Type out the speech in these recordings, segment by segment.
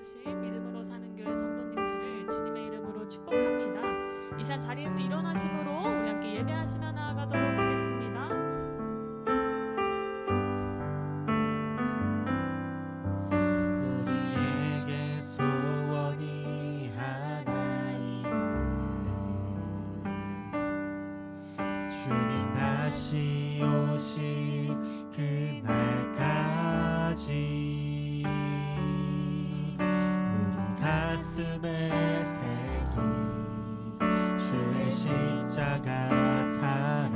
나오신 믿음으로 사는 교회 성도님들을 주님의 이름으로 축복합니다. 이 시간 자리에서 일어나심으로 우리 함께 예배하시며 나아가도록 하겠습니다. 우리에게 소원이 하나 있네. 주님 다시 오실 그날까지 우리 가슴에 새긴 주의 십자가 사랑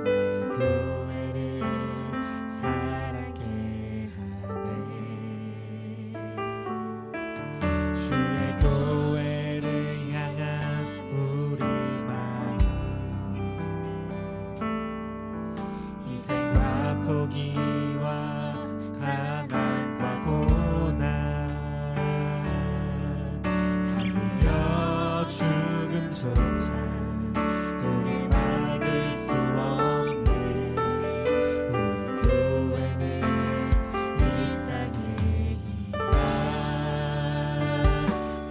내 교회를 사랑해 하네. 주의 교회를 향한 우리 마음 희생과 포기와 가난과 고난 하물며 죽음조차 우리 막을 수 없는 우리 교회는 이 땅의 희망.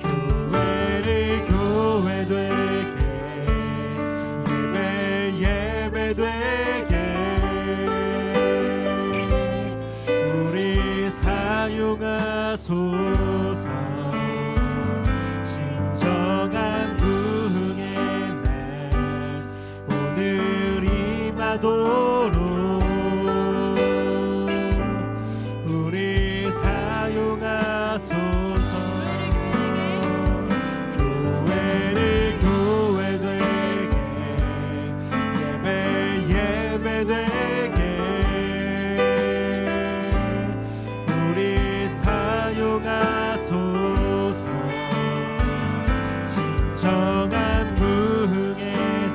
교회를 교회 되게 예배 되게 우리 사용하소서. 진정한 부흥의 날 오늘 임하도록 우리 사용하소서. 교회를 교회 되게 예배 되게 우리 사용하소서. 진정한 부흥의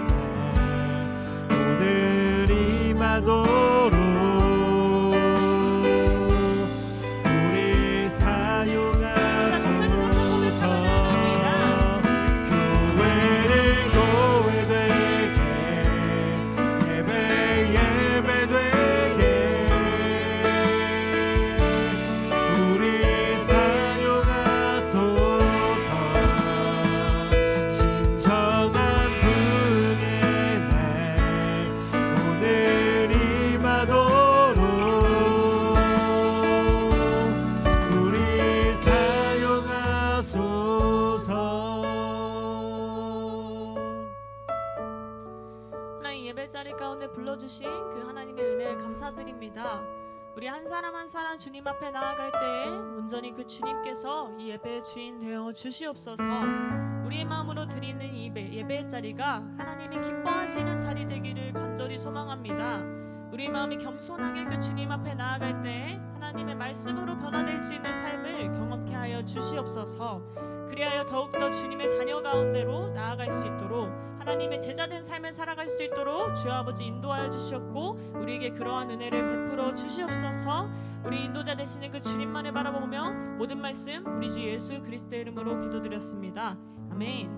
날 오늘 임하도록 우리 사용하소서. 교회를 교회 되게 예배 되게 우리 사용하소서. 진정한 부흥의 날 오늘 임하도록 우리 사용하소서. 하나님 예배자리 가운데 불러주신 그 하나님의 은혜에 감사드립니다. 우리 한 사람 한 사람 주님 앞에 나아갈 때에 온전히 그 주님께서 이 예배의 주인 되어 주시옵소서. 우리의 마음으로 드리는 이 예배의 자리가 하나님이 기뻐하시는 자리 되기를 간절히 소망합니다. 우리 마음이 겸손하게 그 주님 앞에 나아갈 때에 하나님의 말씀으로 변화될 수 있는 삶을 경험케 하여 주시옵소서. 그리하여 더욱더 주님의 자녀 가운데로 나아갈 수 있도록 하나님의 제자된 삶을 살아갈 수 있도록 주여 아버지 인도하여 주시옵고 우리에게 그러한 은혜를 베풀어 주시옵소서. 우리 인도자 되시는 그 주님만을 바라보며 모든 말씀 우리 주 예수 그리스도의 이름으로 기도드렸습니다. 아멘.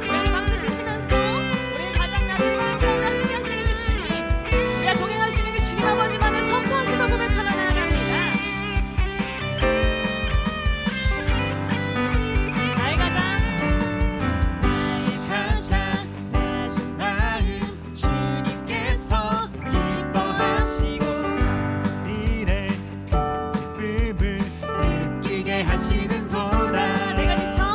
우리 박수 치시면서 우리 가장 낮은 마음으로 함께 하시는 그 주님, 우리가 동행하시는 그 주님 아버지만을 선포하시고 고백하며 나아갑니다. 나의 가장 낮은 마음 주님께서 기뻐하시고 이래 그 기쁨을 느끼게 하시는 도다. 내가 지쳐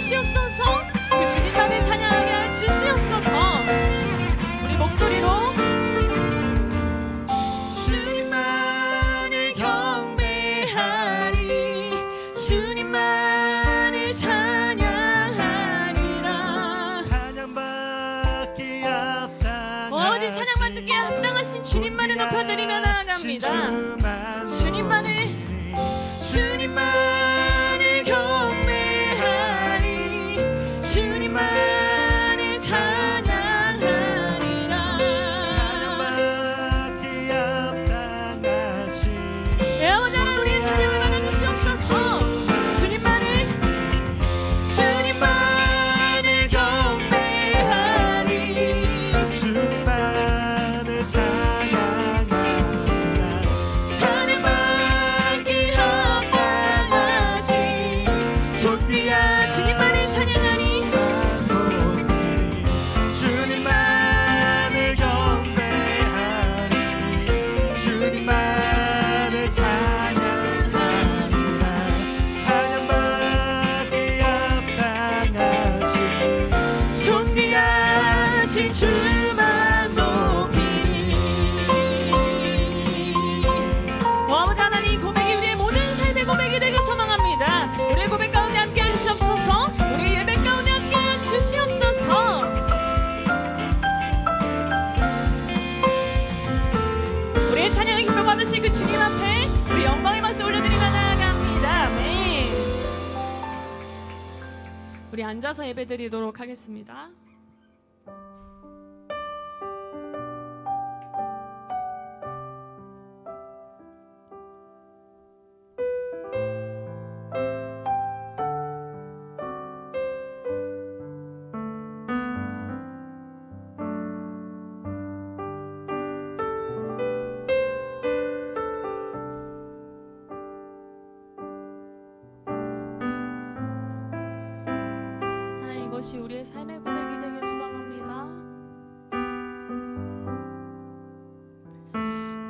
주시옵소서. 그 주님만을 찬양하게 하여 주시옵소서. 우리 목소리로 주님만을 경배하리 주님만을 찬양하리라 찬양받기에 어디 찬양받기에 합당하신 주님만을 높여드리며 나아갑니다. 주님만을 경배하리 주님만을 찬양하리라 찬양받기에 합당하신 애원하는 우리의 찬양을 받아 주시옵소서. 주님만을 경배하리 주님만을 찬양하라 찬양받기에 합당하신 존귀한 주님만을 찬양하니 주님만을 경배하리 주님만을 찬양하리라 찬양받기에 합당하신 존귀하신 주만 높이리 아버지 하나님, 이 고백이 우리의 모든 삶의 고백이 되길 소망합니다. 우리의 고백 가운데 함께 해주시옵소서. 우리의 예배 가운데 함께 해주시옵소서. 우리의 찬양을 기뻐 받으실 그 주님 앞에 우리 영광의 박수 올려드리며 나아갑니다. 아멘. 우리 앉아서 예배드리도록 하겠습니다. 하나님, 이것이 우리의 삶의 고백이 되길 소망합니다.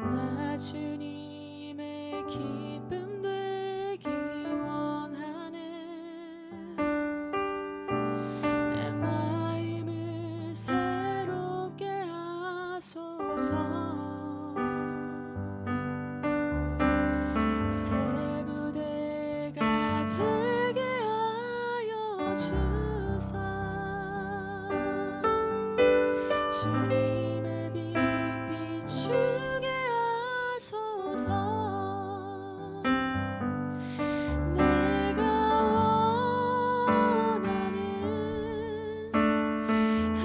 나 주님의 기쁨 되기 원하네. 내 마음을 새롭게 하소서. 새 부대가 되게 하여 주사. 주님의 빛 비추게 하소서. 내가 원하는 한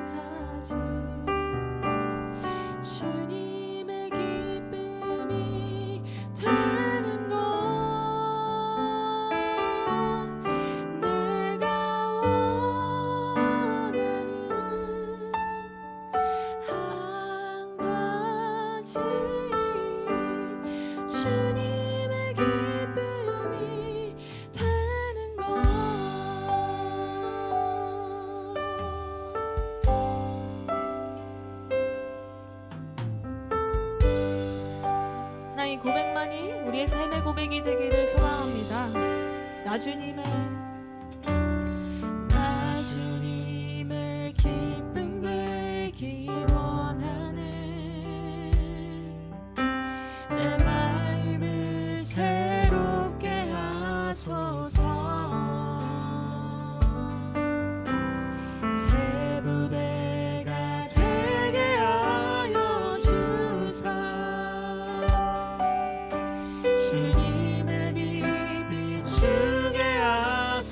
가지 주님의 기쁨이 되는 것. 내가 원하는 한 가지 주님의 기쁨이 되는 것. 하나님, 고백만이 우리의 삶의 고백이 되기를 소망합니다. 나 주님의 기쁨 되기 원하네. 내 마음을 새롭게 하소서. 새 부대가 되게 하여 주사. 주님의 빛 비추게 하소서.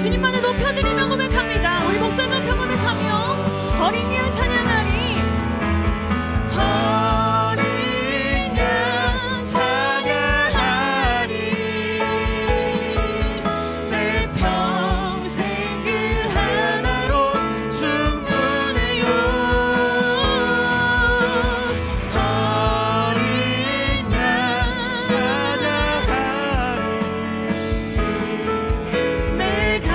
주님만을 높여드리며 고백합니다. 우리 목소리 높여 고백하며 어린 양 찬양하리. 어린 양 찬양하리. 내 평생 그 하나로 충분해요. 어린 양 찬양하리. 내가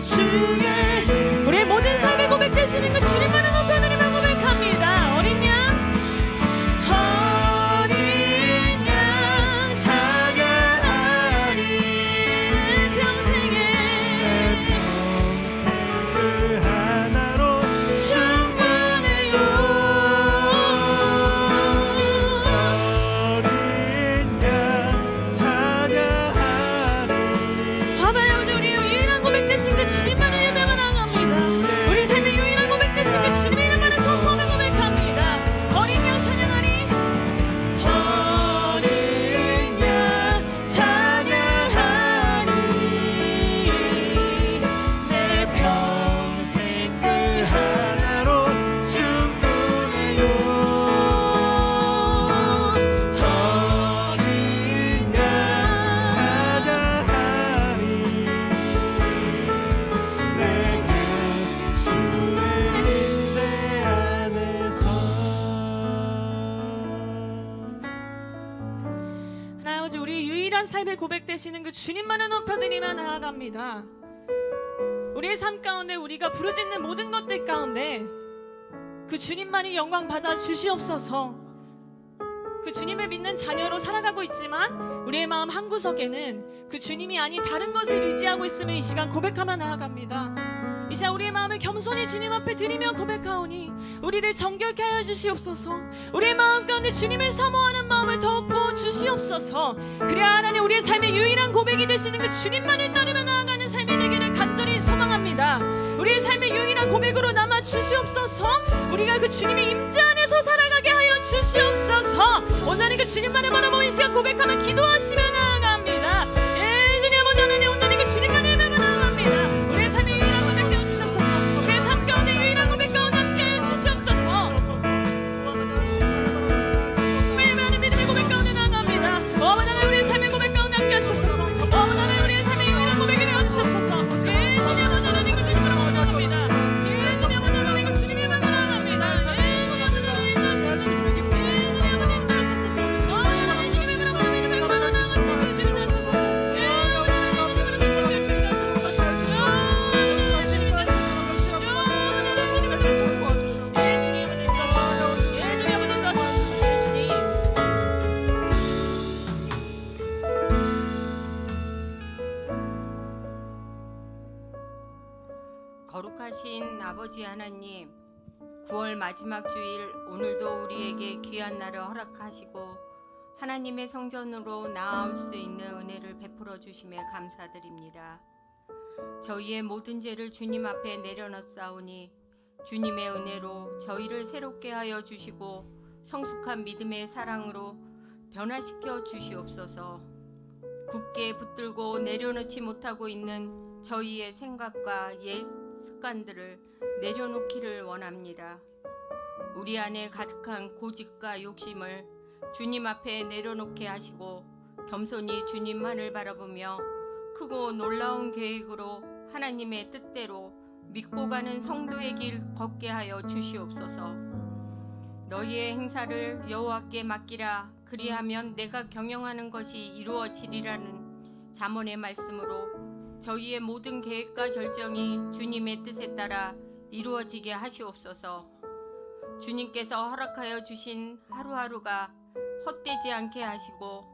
주의 우리의 모든 삶의 고백 되시는 그 주님만을 높여드리며 고백합니다. 어린 양 어린 양 찬양하리. 내 평생에 그 하나로 충분해요. 어린 양 찬양하리. 아바야 우리 유일한 고백 되신 그 주님만을 예배하며 나아갑니다. 우리 삶의 유일한 고백 되신 그 주님의 이름만을 선포하며 고백합니다. 어린 양 찬양하리. 어린 양 찬양하리. 내 평생 그 하나로 충분해요. 어린 양 찬양하리. 내가 주의 임재 안에서 하나님 아버지 우리 유일한 삶의 고백 되시는 그 주님만을 높여드리며 나아갑니다. 우리의 삶 가운데 우리가 부르짖는 모든 것들 가운데 그 주님만이 영광 받아 주시옵소서. 그 주님을 믿는 자녀로 살아가고 있지만 우리의 마음 한구석에는 그 주님이 아닌 다른 것을 의지하고 있음을 이 시간 고백하며 나아갑니다. 이 시간 우리의 마음을 겸손히 주님 앞에 드리며 고백하오니 우리를 정결케 하여 주시옵소서. 우리의 마음 가운데 주님을 사모하는 마음을 더욱 부어 주시옵소서. 그래야 하나님 우리의 삶의 유일한 고백이 되시는 그 주님만을 따르며 나아가는 삶이 되기를 간절히 소망합니다. 우리의 삶의 유일한 고백으로 남아 주시옵소서. 우리가 그 주님의 임재 안에서 살아가게 하여 주시옵소서. 온전히 그 주님만을 바라보며 이 시간 고백하며 기도하시며 나아갑니다. 예, 주님 아버지 하나님 온전히 그 주님만을 바라보며 나아갑니다. 우리의 삶의 유일한 고백 되어 주시옵소서. 우리의 삶 가운데 유일한 고백 가운데 함께 해 주시옵소서. 매일매일 믿음의 고백 가운데 나아갑니다. 어머니 하나님 우리의 삶의 고백 가운데 함께 하시옵소서. 어머니 하나님 우리의 삶의 유일한 고백이 되어 주시옵소서. 예, 주님 아버지 하나님 그 주님을 바라보며 나아갑니다. 예, 주님 아버지 하나님 그 주님을 바라보며 나아갑니다. 예, 주님 아버지 하나님 인도하시옵소서. 예, 주님 아버지 인도하시옵소서. 하나님 주님의 바라보며 믿음을 바라보며 나아가소서. 주님 인도하소서. 예, 하나님 주님 인도하소서. 거룩하신 아버지 하나님, 9월 마지막 주일 오늘도 우리에게 귀한 날을 허락하시고 하나님의 성전으로 나아올 수 있는 은혜를 베풀어 주심에 감사드립니다. 저희의 모든 죄를 주님 앞에 내려놓사오니 주님의 은혜로 저희를 새롭게 하여 주시고 성숙한 믿음의 사랑으로 변화시켜 주시옵소서. 굳게 붙들고 내려놓지 못하고 있는 저희의 생각과 옛 습관들을 내려놓기를 원합니다. 우리 안에 가득한 고집과 욕심을 주님 앞에 내려놓게 하시고 겸손히 주님만을 바라보며 크고 놀라운 계획으로 하나님의 뜻대로 믿고 가는 성도의 길 걷게 하여 주시옵소서. 너희의 행사를 여호와께 맡기라. 그리하면 내가 경영하는 것이 이루어지리라는 잠언의 말씀으로 저희의 모든 계획과 결정이 주님의 뜻에 따라 이루어지게 하시옵소서. 주님께서 허락하여 주신 하루하루가 헛되지 않게 하시고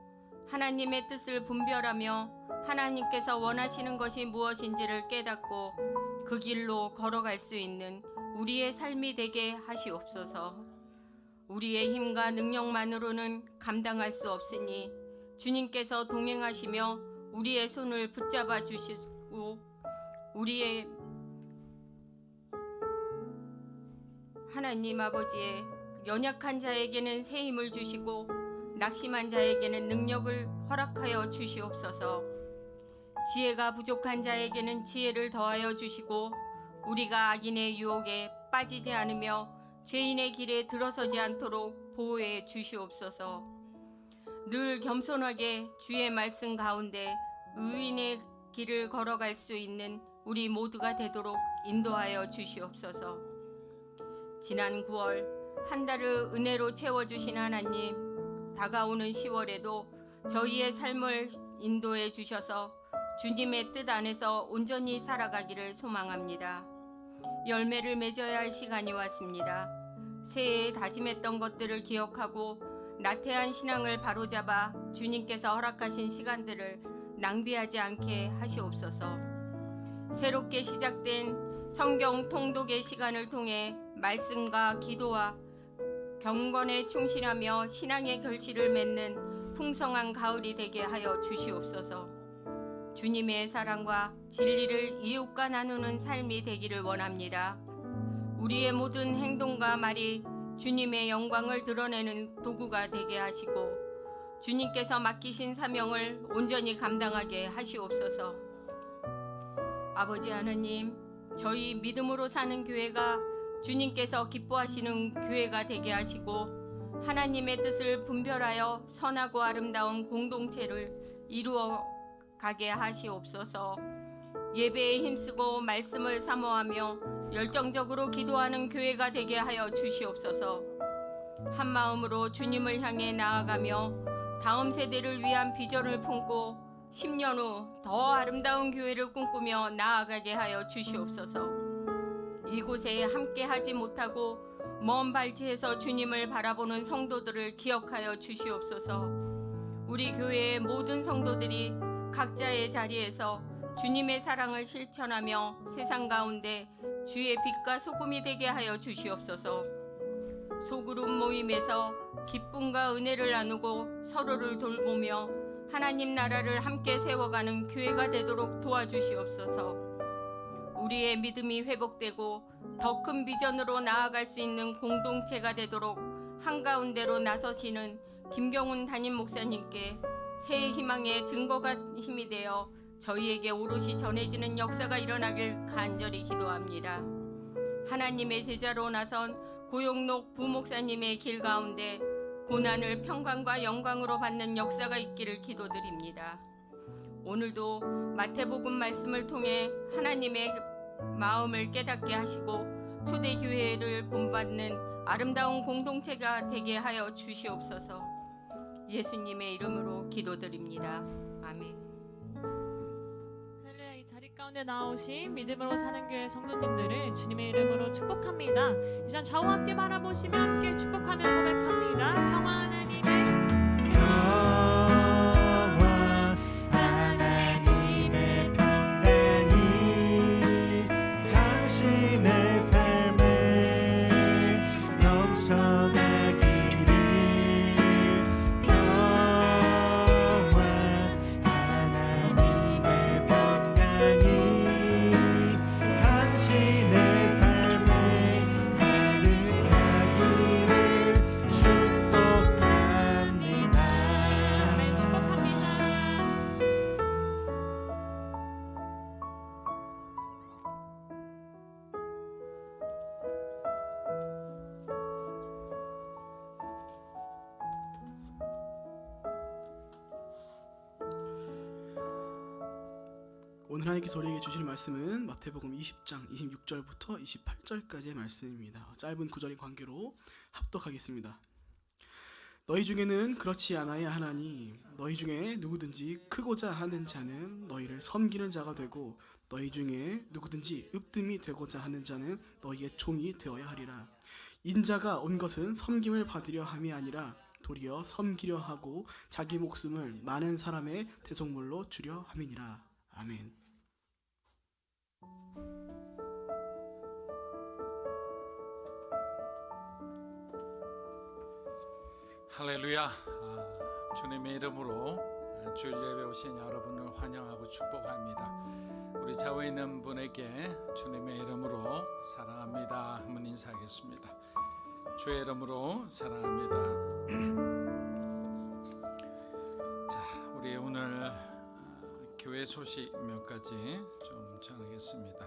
하나님의 뜻을 분별하며 하나님께서 원하시는 것이 무엇인지를 깨닫고 그 길로 걸어갈 수 있는 우리의 삶이 되게 하시옵소서. 우리의 힘과 능력만으로는 감당할 수 없으니 주님께서 동행하시며 우리의 손을 붙잡아 주시고 우리의 하나님 아버지의 연약한 자에게는 새 힘을 주시고 낙심한 자에게는 능력을 허락하여 주시옵소서. 지혜가 부족한 자에게는 지혜를 더하여 주시고 우리가 악인의 유혹에 빠지지 않으며 죄인의 길에 들어서지 않도록 보호해 주시옵소서. 늘 겸손하게 주의 말씀 가운데 의인의 길을 걸어갈 수 있는 우리 모두가 되도록 인도하여 주시옵소서. 지난 9월 한 달을 은혜로 채워주신 하나님, 다가오는 10월에도 저희의 삶을 인도해 주셔서 주님의 뜻 안에서 온전히 살아가기를 소망합니다. 열매를 맺어야 할 시간이 왔습니다. 새해에 다짐했던 것들을 기억하고 나태한 신앙을 바로잡아 주님께서 허락하신 시간들을 낭비하지 않게 하시옵소서. 새롭게 시작된 성경 통독의 시간을 통해 말씀과 기도와 경건에 충실하며 신앙의 결실을 맺는 풍성한 가을이 되게 하여 주시옵소서. 주님의 사랑과 진리를 이웃과 나누는 삶이 되기를 원합니다. 우리의 모든 행동과 말이 주님의 영광을 드러내는 도구가 되게 하시고 주님께서 맡기신 사명을 온전히 감당하게 하시옵소서. 아버지 하나님, 저희 믿음으로 사는 교회가 주님께서 기뻐하시는 교회가 되게 하시고 하나님의 뜻을 분별하여 선하고 아름다운 공동체를 이루어 가게 하시옵소서. 예배에 힘쓰고 말씀을 사모하며 열정적으로 기도하는 교회가 되게 하여 주시옵소서. 한 마음으로 주님을 향해 나아가며 다음 세대를 위한 비전을 품고 10년 후 더 아름다운 교회를 꿈꾸며 나아가게 하여 주시옵소서. 이곳에 함께 하지 못하고 먼 발치에서 주님을 바라보는 성도들을 기억하여 주시옵소서. 우리 교회의 모든 성도들이 각자의 자리에서 주님의 사랑을 실천하며 세상 가운데 주의 빛과 소금이 되게 하여 주시옵소서. 소그룹 모임에서 기쁨과 은혜를 나누고 서로를 돌보며 하나님 나라를 함께 세워가는 교회가 되도록 도와주시옵소서. 우리의 믿음이 회복되고 더 큰 비전으로 나아갈 수 있는 공동체가 되도록 한가운데로 나서시는 김경훈 담임 목사님께 새 희망의 증거가 힘이 되어 저희에게 오롯이 전해지는 역사가 일어나길 간절히 기도합니다. 하나님의 제자로 나선 고용록 부목사님의 길 가운데 고난을 평강과 영광으로 받는 역사가 있기를 기도드립니다. 오늘도 마태복음 말씀을 통해 하나님의 마음을 깨닫게 하시고 초대교회를 본받는 아름다운 공동체가 되게 하여 주시옵소서. 예수님의 이름으로 기도드립니다. 아멘. 할렐루야. 이 자리 가운데 나오신 믿음으로 사는 교회 성도님들을 주님의 이름으로 축복합니다. 이제 좌우 함께 바라보시며 함께 축복하며 고백합니다. 평화 하나님의 평화 하나님의 평강이 당신의 삶에 넘쳐나기를. 평화 하나님의 평강이 당신의 삶에 가득하기를 축복합니다. 아멘. 축복합니다. 오늘 하나님께서 우리에게 주실 말씀은 마태복음 20장 26절부터 28절까지의 말씀입니다. 짧은 구절의 관계로 합독하겠습니다. 너희 중에는 그렇지 않아야 하나니 너희 중에 누구든지 크고자 하는 자는 너희를 섬기는 자가 되고 너희 중에 누구든지 으뜸이 되고자 하는 자는 너희의 종이 되어야 하리라. 인자가 온 것은 섬김을 받으려 함이 아니라 도리어 섬기려 하고 자기 목숨을 많은 사람의 대속물로 주려 함이니라. 아멘. 할렐루야. 주님의 이름으로 주일 예배 오신 여러분을 환영하고 축복합니다. 우리 좌우에 있는 분에게 주님의 이름으로 사랑합니다 한번 인사하겠습니다. 주의 이름으로 사랑합니다. 자, 우리 오늘 교회 교회 소식 몇 가지 좀 전하겠습니다.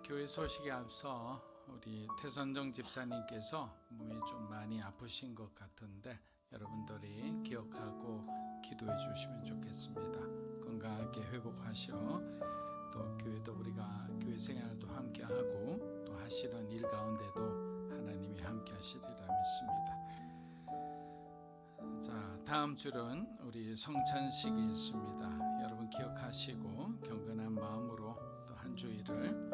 교회 소식에 앞서 우리 태선정 집사님께서 몸이 좀 많이 아프신 것 같은데 여러분들이 기억하고 기도해 주시면 좋겠습니다. 건강하게 회복하셔 또 교회도 우리가 교회 생활도 함께 하고 또 하시던 일 가운데도 하나님이 함께 하시리라 믿습니다. 자, 다음 주는 우리 성찬식이 있습니다. 여러분 기억하시고 경건한 마음으로 또 한 주일을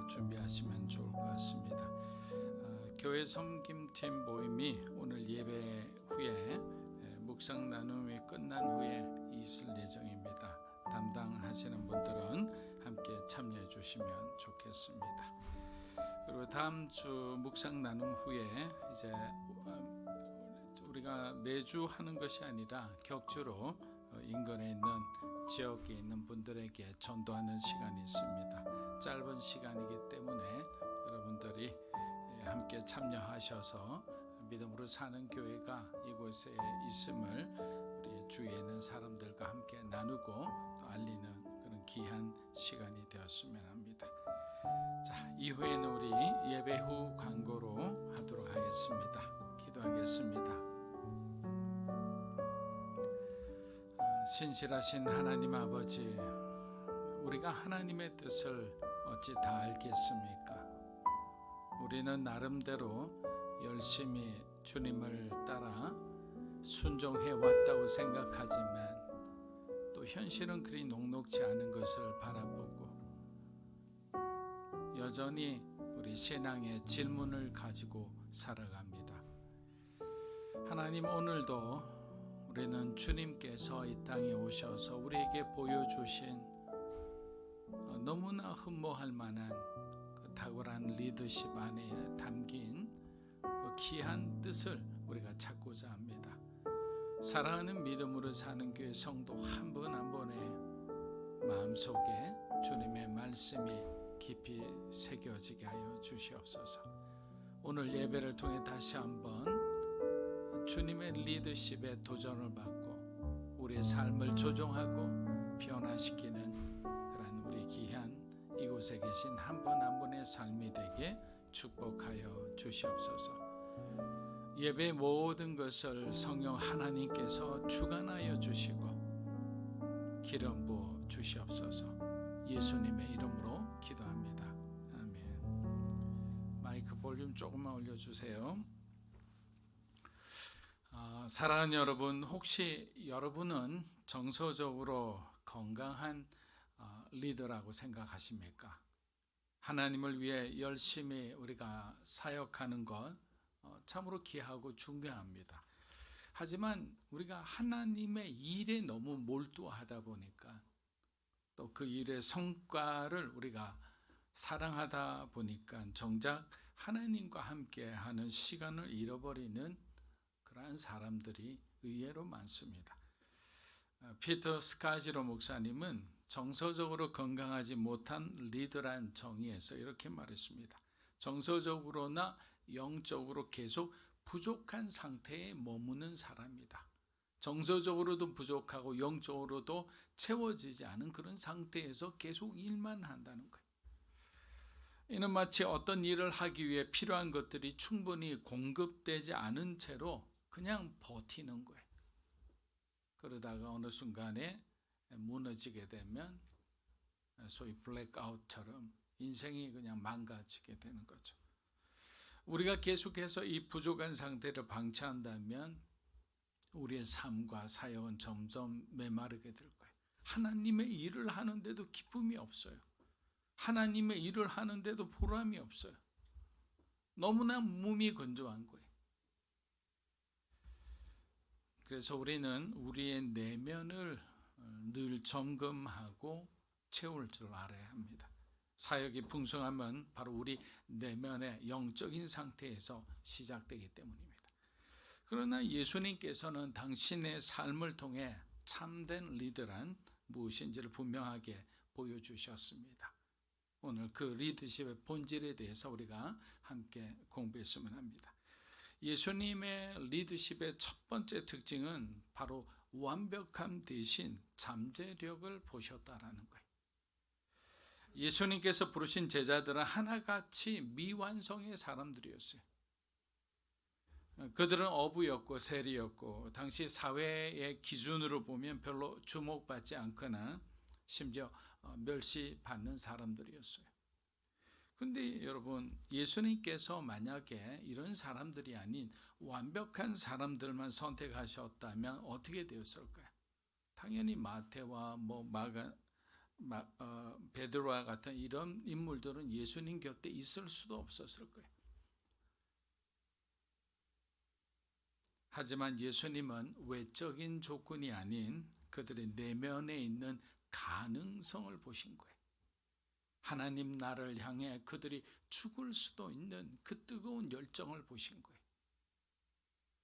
준비하시면 좋을 것 같습니다. 교회 섬김팀 모임이 오늘 예배 후에 묵상 나눔이 끝난 후에 있을 예정입니다. 담당하시는 분들은 함께 참여해 주시면 좋겠습니다. 그리고 다음 주 묵상 나눔 후에 이제 우리가 매주 하는 것이 아니라 격주로 인근에 있는 지역에 있는 분들에게 전도하는 시간이 있습니다. 짧은 시간이기 때문에 여러분들이 함께 참여하셔서 믿음으로 사는 교회가 이곳에 있음을 우리 주위에 있는 사람들과 함께 나누고 또 알리는 그런 귀한 시간이 되었으면 합니다. 자, 이후에는 우리 예배 후 광고로 하도록 하겠습니다. 기도하겠습니다. 신실하신 하나님 아버지, 우리가 하나님의 뜻을 어찌 다 알겠습니까? 우리는 나름대로 열심히 주님을 따라 순종해 왔다고 생각하지만 또 현실은 그리 녹록지 않은 것을 바라보고 여전히 우리 신앙의 질문을 가지고 살아갑니다. 하나님, 오늘도 우리는 주님께서 이 땅에 오셔서 우리에게 보여주신 너무나 흠모할 만한 그 탁월한 리더십 안에 담긴 그 귀한 뜻을 우리가 찾고자 합니다. 사랑하는 믿음으로 사는 교회 성도 한 분 한 분의 마음속에 주님의 말씀이 깊이 새겨지게 하여 주시옵소서. 오늘 예배를 통해 다시 한번 주님의 리더십에 도전을 받고 우리의 삶을 조종하고 변화시키는 그런 우리 귀한 이곳에 계신 한 분 한 분의 삶이 되게 축복하여 주시옵소서. 예배 모든 것을 성령 하나님께서 주관하여 주시고 기름 부어 주시옵소서. 예수님의 이름으로 기도합니다. 아멘. 마이크 볼륨 조금만 올려주세요. 사랑하는 여러분, 혹시 여러분은 정서적으로 건강한 리더라고 생각하십니까? 하나님을 위해 열심히 우리가 사역하는 것 참으로 귀하고 중요합니다. 하지만 우리가 하나님의 일에 너무 몰두하다 보니까 또 그 일의 성과를 우리가 사랑하다 보니까 정작 하나님과 함께하는 시간을 잃어버리는 그러한 사람들이 의외로 많습니다. 피터 스카지로 목사님은 정서적으로 건강하지 못한 리더란 정의에서 이렇게 말했습니다. 정서적으로나 영적으로 계속 부족한 상태에 머무는 사람이다. 정서적으로도 부족하고 영적으로도 채워지지 않은 그런 상태에서 계속 일만 한다는 거예요. 이는 마치 어떤 일을 하기 위해 필요한 것들이 충분히 공급되지 않은 채로 그냥 버티는 거예요. 그러다가 어느 순간에 무너지게 되면 소위 블랙아웃처럼 인생이 그냥 망가지게 되는 거죠. 우리가 계속해서 이 부족한 상태를 방치한다면 우리의 삶과 사역은 점점 메마르게 될 거예요. 하나님의 일을 하는데도 기쁨이 없어요. 하나님의 일을 하는데도 보람이 없어요. 너무나 몸이 건조한 거예요. 그래서 우리는 우리의 내면을 늘 점검하고 채울 줄 알아야 합니다. 사역이 풍성하면 바로 우리 내면의 영적인 상태에서 시작되기 때문입니다. 그러나 예수님께서는 당신의 삶을 통해 참된 리더란 무엇인지를 분명하게 보여주셨습니다. 오늘 그 리더십의 본질에 대해서 우리가 함께 공부했으면 합니다. 예수님의 리더십의 첫 번째 특징은 바로 완벽함 대신 잠재력을 보셨다라는 거예요. 예수님께서 부르신 제자들은 하나같이 미완성의 사람들이었어요. 그들은 어부였고 세리였고 당시 사회의 기준으로 보면 별로 주목받지 않거나 심지어 멸시받는 사람들이었어요. 근데 여러분, 예수님께서 만약에 이런 사람들이 아닌 완벽한 사람들만 선택하셨다면 어떻게 되었을까요? 당연히 마태와 베드로와 같은 이런 인물들은 예수님 곁에 있을 수도 없었을 거예요. 하지만 예수님은 외적인 조건이 아닌 그들의 내면에 있는 가능성을 보신 거예요. 하나님 나라를 향해 그들이 죽을 수도 있는 그 뜨거운 열정을 보신 거예요.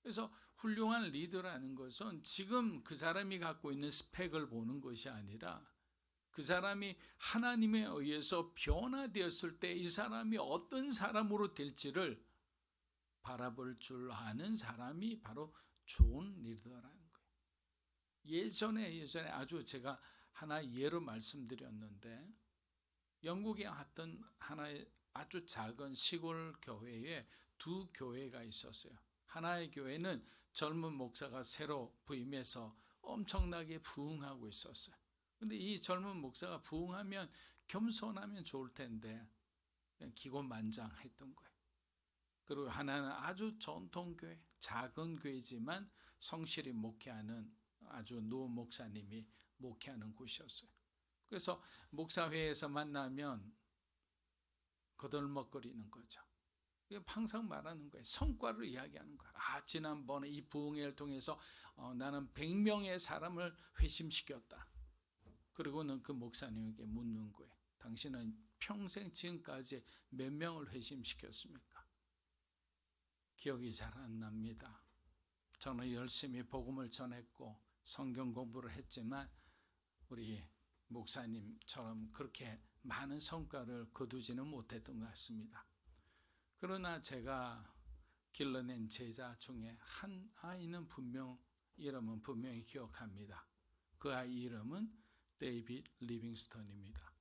그래서 훌륭한 리더라는 것은 지금 그 사람이 갖고 있는 스펙을 보는 것이 아니라 그 사람이 하나님에 의해서 변화되었을 때 이 사람이 어떤 사람으로 될지를 바라볼 줄 아는 사람이 바로 좋은 리더라는 거예요. 예전에 아주 제가 하나 예로 말씀드렸는데, 영국에 어떤 하나의 아주 작은 시골 교회에 두 교회가 있었어요. 하나의 교회는 젊은 목사가 새로 부임해서 엄청나게 부흥하고 있었어요. 근데 이 젊은 목사가 부흥하면 겸손하면 좋을 텐데 그냥 기고만장했던 거예요. 그리고 하나는 아주 전통교회, 작은 교회지만 성실히 목회하는 아주 노 목사님이 목회하는 곳이었어요. 그래서 목사회에서 만나면 거들먹거리는 거죠. 항상 말하는 거예요. 성과를 이야기하는 거예요. 지난번에 이 부흥회를 통해서 나는 100명의 사람을 회심시켰다. 그리고는 그 목사님에게 묻는 거예요. 당신은 평생 지금까지 몇 명을 회심시켰습니까? 기억이 잘 안 납니다. 저는 열심히 복음을 전했고 성경 공부를 했지만 우리 목사님처럼 그렇게 많은 성과를 거두지는 못했던 것 같습니다. 그러나 제가 길러낸 제자 중에 한 아이는 이름은 분명히 기억합니다. 그 아이 이름은 데이빗 리빙스턴입니다.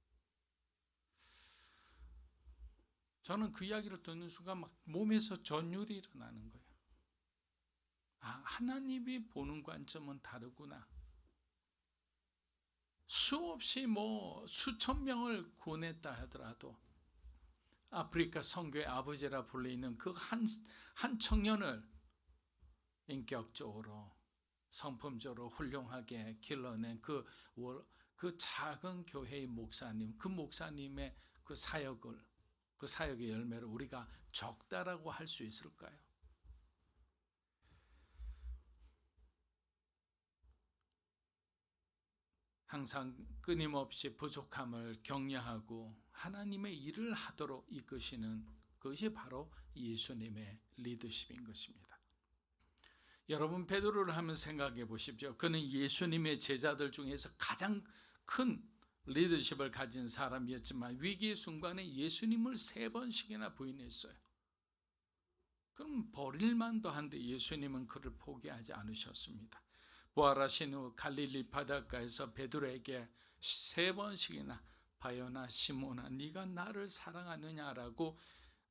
저는 그 이야기를 듣는 순간 막 몸에서 전율이 일어나는 거예요. 하나님이 보는 관점은 다르구나. 수없이 수천 명을 구원했다 하더라도 아프리카 선교의 아버지라 불리는 그 한 청년을 인격적으로 성품적으로 훌륭하게 길러낸 그 작은 교회의 목사님, 그 목사님의 그 사역의 열매를 우리가 적다라고 할 수 있을까요? 항상 끊임없이 부족함을 격려하고 하나님의 일을 하도록 이끄시는 그것이 바로 예수님의 리더십인 것입니다. 여러분, 베드로를 한번 생각해 보십시오. 그는 예수님의 제자들 중에서 가장 큰 리더십을 가진 사람이었지만 위기의 순간에 예수님을 3번씩이나 부인했어요. 그럼 버릴 만도 한데 예수님은 그를 포기하지 않으셨습니다. 부활하신 후 갈릴리 바닷가에서 베드로에게 3번씩이나 바요나 시몬아 네가 나를 사랑하느냐라고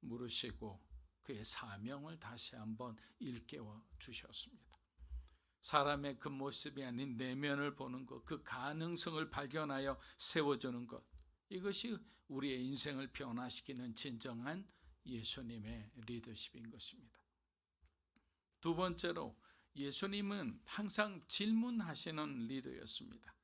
물으시고 그의 사명을 다시 한번 일깨워 주셨습니다. 사람의 그 모습이 아닌 내면을 보는 것, 그 가능성을 발견하여 세워주는 것, 이것이 우리의 인생을 변화시키는 진정한 예수님의 리더십인 것입니다. 두 번째로 예수님은 항상 질문하시는 리더였습니다.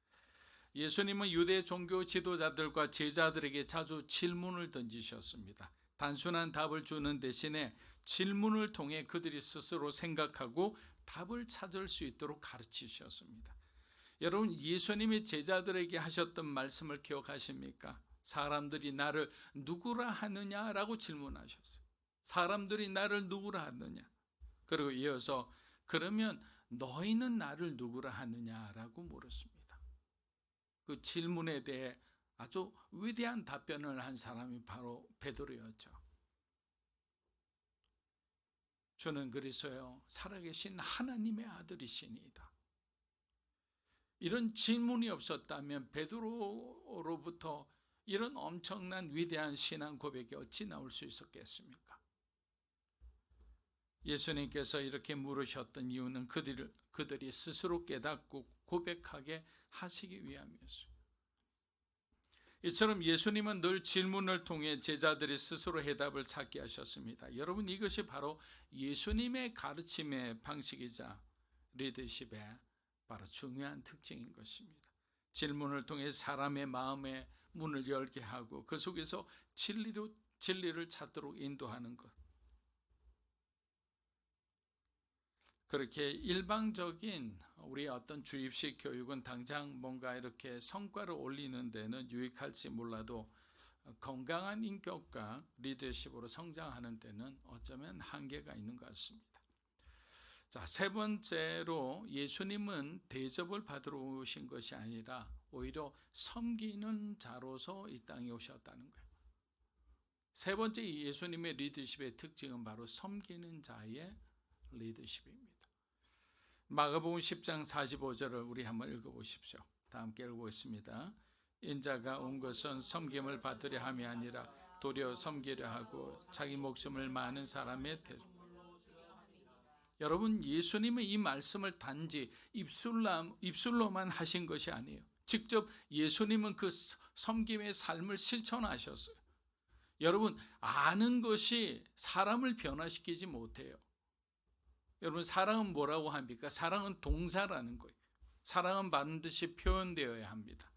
예수님은 유대 종교 지도자들과 제자들에게 자주 질문을 던지셨습니다. 단순한 답을 주는 대신에 질문을 통해 그들이 스스로 생각하고 답을 찾을 수 있도록 가르치셨습니다. 여러분, 예수님이 제자들에게 하셨던 말씀을 기억하십니까? 사람들이 나를 누구라 하느냐라고 질문하셨어요. 사람들이 나를 누구라 하느냐? 그리고 이어서 그러면 너희는 나를 누구라 하느냐라고 물었습니다. 그 질문에 대해 아주 위대한 답변을 한 사람이 바로 베드로였죠. 주는 그리스도요 살아계신 하나님의 아들이시니이다. 이런 질문이 없었다면 베드로로부터 이런 엄청난 위대한 신앙 고백이 어찌 나올 수 있었겠습니까? 예수님께서 이렇게 물으셨던 이유는 그들이 스스로 깨닫고 고백하게 하시기 위함이었어요. 이처럼 예수님은 늘 질문을 통해 제자들이 스스로 해답을 찾게 하셨습니다. 여러분, 이것이 바로 예수님의 가르침의 방식이자 리더십의 바로 중요한 특징인 것입니다. 질문을 통해 사람의 마음의 문을 열게 하고 그 속에서 진리를 찾도록 인도하는 것. 그렇게 일방적인 우리의 어떤 주입식 교육은 당장 뭔가 이렇게 성과를 올리는 데는 유익할지 몰라도 건강한 인격과 리더십으로 성장하는 데는 어쩌면 한계가 있는 것 같습니다. 자, 세 번째로 예수님은 대접을 받으러 오신 것이 아니라 오히려 섬기는 자로서 이 땅에 오셨다는 거예요. 세 번째 예수님의 리더십의 특징은 바로 섬기는 자의 리더십입니다. 마가복음 10장 45절을 우리 한번 읽어보십시오. 다 함께 읽어보겠습니다. 인자가 온 것은 섬김을 받으려 함이 아니라 도리어 섬기려 하고 자기 목숨을 많은 사람의 대접. 여러분, 예수님은 이 말씀을 단지 입술로만 하신 것이 아니에요. 직접 예수님은 그 섬김의 삶을 실천하셨어요. 여러분, 아는 것이 사람을 변화시키지 못해요. 여러분, 사랑은 뭐라고 합니까? 사랑은 동사라는 거예요. 사랑은 반드시 표현되어야 합니다.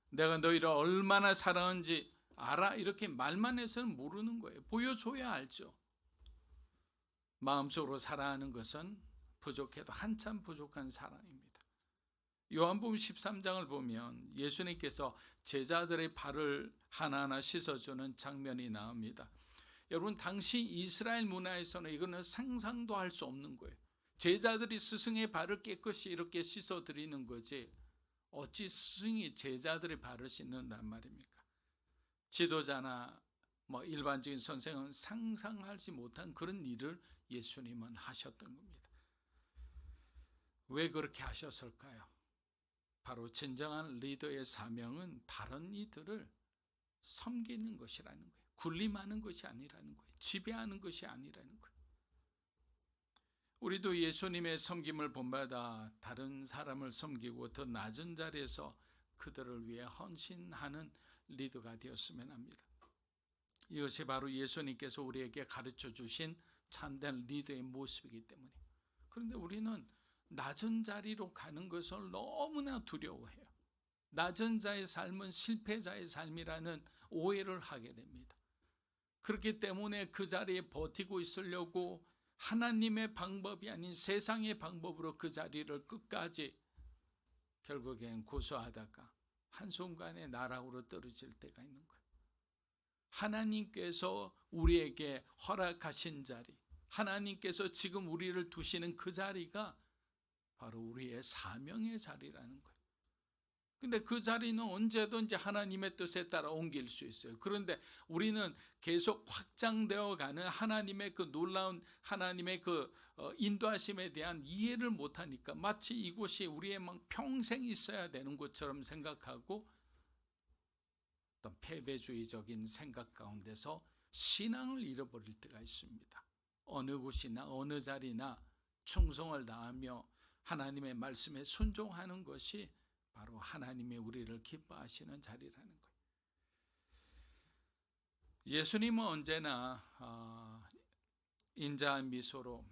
내가 너희를 얼마나 사랑하는지 알아? 이렇게 말만 해서는 모르는 거예요. 보여줘야 알죠. 마음속으로 사랑하는 것은 부족해도 한참 부족한 사랑입니다. 요한복음 13장을 보면 예수님께서 제자들의 발을 하나하나 씻어주는 장면이 나옵니다. 여러분, 당시 이스라엘 문화에서는 이거는 상상도 할 수 없는 거예요. 제자들이 스승의 발을 깨끗이 이렇게 씻어드리는 거지 어찌 스승이 제자들의 발을 씻는단 말입니까? 지도자나 일반적인 선생은 상상하지 못한 그런 일을 예수님은 하셨던 겁니다. 왜 그렇게 하셨을까요? 바로 진정한 리더의 사명은 다른 이들을 섬기는 것이라는 거예요. 군림하는 것이 아니라는 거예요. 지배하는 것이 아니라는 거예요. 우리도 예수님의 섬김을 본받아 다른 사람을 섬기고 더 낮은 자리에서 그들을 위해 헌신하는 리더가 되었으면 합니다. 이것이 바로 예수님께서 우리에게 가르쳐 주신 참된 리더의 모습이기 때문에. 그런데 우리는 낮은 자리로 가는 것을 너무나 두려워해요. 낮은 자의 삶은 실패자의 삶이라는 오해를 하게 됩니다. 그렇기 때문에 그 자리에 버티고 있으려고 하나님의 방법이 아닌 세상의 방법으로 그 자리를 끝까지 결국엔 고수하다가 한순간에 나락으로 떨어질 때가 있는 거예요. 하나님께서 우리에게 허락하신 자리, 하나님께서 지금 우리를 두시는 그 자리가 바로 우리의 사명의 자리라는 거예요. 근데 그 자리는 언제든지 하나님의 뜻에 따라 옮길 수 있어요. 그런데 우리는 계속 확장되어 가는 하나님의 그 놀라운 하나님의 그 인도하심에 대한 이해를 못하니까 마치 이곳이 우리의 평생 있어야 되는 것처럼 생각하고 어떤 패배주의적인 생각 가운데서 신앙을 잃어버릴 때가 있습니다. 어느 곳이나 어느 자리나 충성을 다하며 하나님의 말씀에 순종하는 것이 바로 하나님의 우리를 기뻐하시는 자리라는 거예요. 예수님은 언제나 인자한 미소로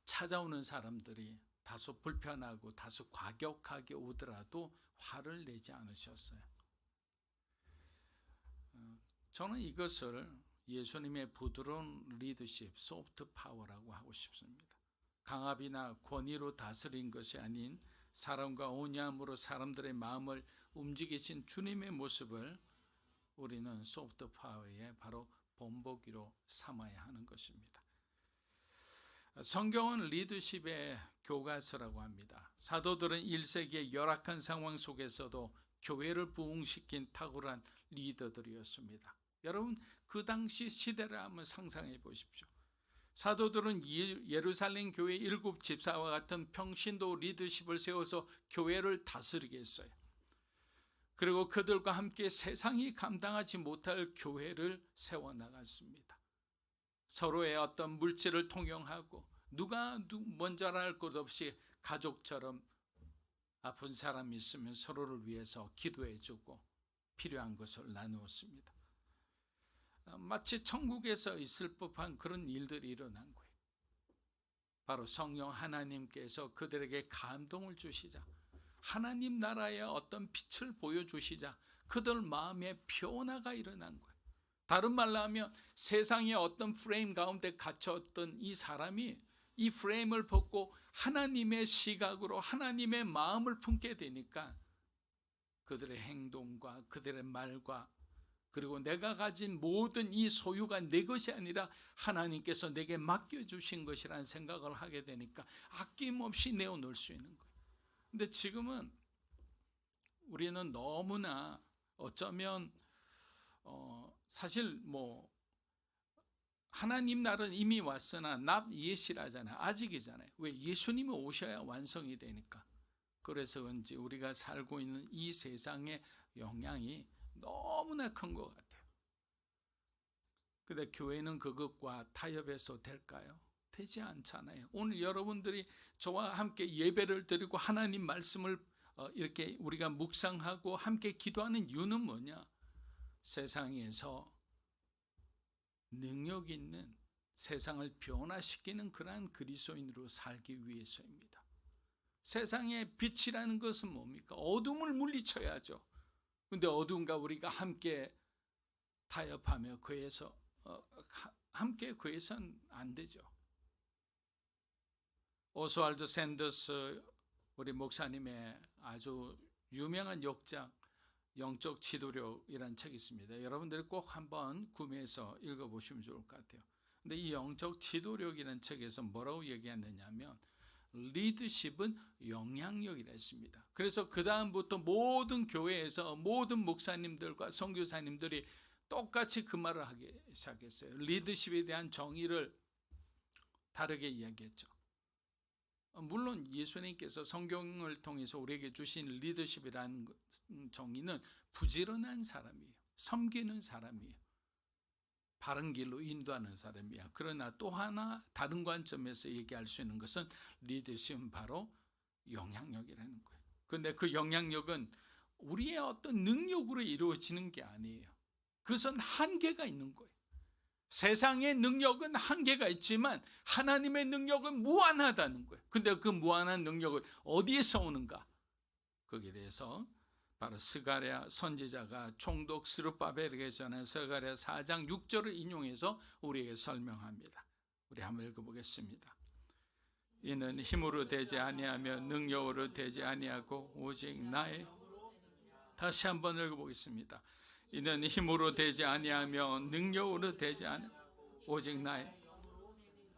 찾아오는 사람들이 다소 불편하고 다소 과격하게 오더라도 화를 내지 않으셨어요. 저는 이것을 예수님의 부드러운 리더십, 소프트 파워라고 하고 싶습니다. 강압이나 권위로 다스린 것이 아닌 사랑과 온유함으로 사람들의 마음을 움직이신 주님의 모습을 우리는 소프트 파워의 바로 본보기로 삼아야 하는 것입니다. 성경은 리더십의 교과서라고 합니다. 사도들은 1세기의 열악한 상황 속에서도 교회를 부흥시킨 탁월한 리더들이었습니다. 여러분, 그 당시 시대를 한번 상상해 보십시오. 사도들은 예루살렘 교회 7 집사와 같은 평신도 리더십을 세워서 교회를 다스리게 했어요. 그리고 그들과 함께 세상이 감당하지 못할 교회를 세워나갔습니다. 서로의 어떤 물질을 통용하고 누가 먼저라 할 것 없이 가족처럼 아픈 사람이 있으면 서로를 위해서 기도해주고 필요한 것을 나누었습니다. 마치 천국에서 있을 법한 그런 일들이 일어난 거예요. 바로 성령 하나님께서 그들에게 감동을 주시자, 하나님 나라의 어떤 빛을 보여주시자 그들 마음에 변화가 일어난 거예요. 다른 말로 하면 세상의 어떤 프레임 가운데 갇혔던 이 사람이 이 프레임을 벗고 하나님의 시각으로 하나님의 마음을 품게 되니까 그들의 행동과 그들의 말과 그리고 내가 가진 모든 이 소유가 내 것이 아니라 하나님께서 내게 맡겨주신 것이라는 생각을 하게 되니까 아낌없이 내어놓을 수 있는 거예요. 근데 지금은 우리는 너무나 어쩌면 사실 하나님 나라는 이미 왔으나 not yet이라잖아요. 아직이잖아요. 왜? 예수님이 오셔야 완성이 되니까. 그래서 그런지 우리가 살고 있는 이 세상의 영향이 너무나 큰 것 같아요. 근데 교회는 그것과 타협해서 될까요? 되지 않잖아요. 오늘 여러분들이 저와 함께 예배를 드리고 하나님 말씀을 이렇게 우리가 묵상하고 함께 기도하는 이유는 뭐냐? 세상에서 능력 있는 세상을 변화시키는 그러한 그리스도인으로 살기 위해서입니다. 세상의 빛이라는 것은 뭡니까? 어둠을 물리쳐야죠. 근데 어둠과 우리가 함께 타협하며 그에서 함께 그에서는 안 되죠. 오스왈드 샌더스 우리 목사님의 아주 유명한 역작 영적 지도력이라는 책이 있습니다. 여러분들이 꼭 한번 구매해서 읽어보시면 좋을 것 같아요. 근데 이 영적 지도력이라는 책에서 뭐라고 얘기했느냐면 리더십은 영향력이라 했습니다. 그래서 그 다음부터 모든 교회에서 모든 목사님들과 선교사님들이 똑같이 그 말을 하기 시작했어요. 리더십에 대한 정의를 다르게 이야기했죠. 물론 예수님께서 성경을 통해서 우리에게 주신 리더십이라는 정의는 부지런한 사람이에요. 섬기는 사람이에요. 바른 길로 인도하는 사람이야. 그러나 또 하나 다른 관점에서 얘기할 수 있는 것은 리더십은 바로 영향력이라는 거예요. 그런데 그 영향력은 우리의 어떤 능력으로 이루어지는 게 아니에요. 그것은 한계가 있는 거예요. 세상의 능력은 한계가 있지만 하나님의 능력은 무한하다는 거예요. 근데 그 무한한 능력은 어디에서 오는가? 거기에 대해서 바로 스가랴 선지자가 총독 스룹바벨에게 전한 스가랴 4장 6절을 인용해서 우리에게 설명합니다. 우리 한번 읽어보겠습니다. 이는 힘으로 되지 아니하며 능력으로 되지 아니하고 오직 나의 다시 한번 읽어보겠습니다. 이는 힘으로 되지 아니하며 능력으로 되지 아니하고 오직 나의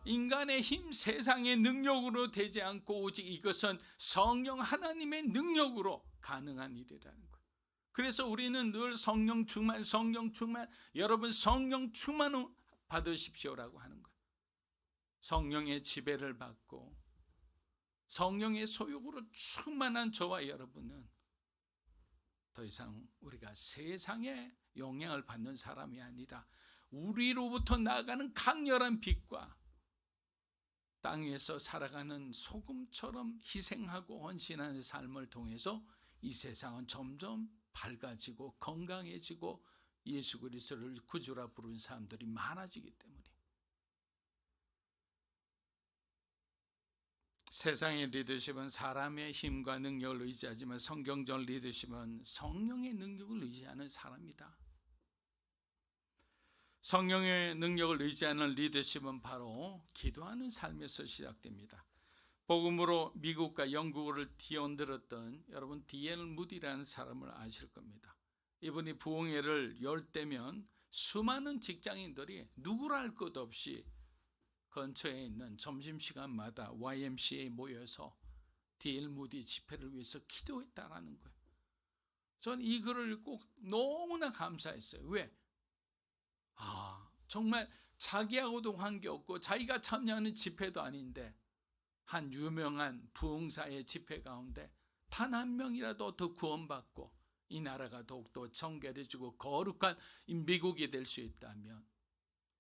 인간의 힘, 세상의 능력으로 되지 않고 오직 이것은 성령 하나님의 능력으로 가능한 일이라는 거예요. 그래서 우리는 늘 성령 충만, 여러분 성령 충만 받으십시오라고 하는 거예요. 성령의 지배를 받고 성령의 소욕으로 충만한 저와 여러분은 더 이상 우리가 세상에 영향을 받는 사람이 아니라 우리로부터 나아가는 강렬한 빛과 땅 위에서 살아가는 소금처럼 희생하고 헌신하는 삶을 통해서 이 세상은 점점 밝아지고 건강해지고 예수 그리스도를 구주라 부르는 사람들이 많아지기 때문에 세상의 리더십은 사람의 힘과 능력을 의지하지만 성경적 리더십은 성령의 능력을 의지하는 사람이다. 성령의 능력을 의지하는 리더십은 바로 기도하는 삶에서 시작됩니다. 복음으로 미국과 영국을 뒤흔들었던 여러분 D.L. 무디라는 사람을 아실 겁니다. 이분이 부흥회를 열 때면 수많은 직장인들이 누구라 할 것 없이 근처에 있는 점심시간마다 YMCA에 모여서 D.L. 무디 집회를 위해서 기도했다라는 거예요. 전 이 글을 읽고 너무나 감사했어요. 왜? 정말 자기하고도 관계없고 자기가 참여하는 집회도 아닌데 한 유명한 부흥사의 집회 가운데 단 한 명이라도 더 구원받고 이 나라가 더욱더 정결해지고 거룩한 미국이 될 수 있다면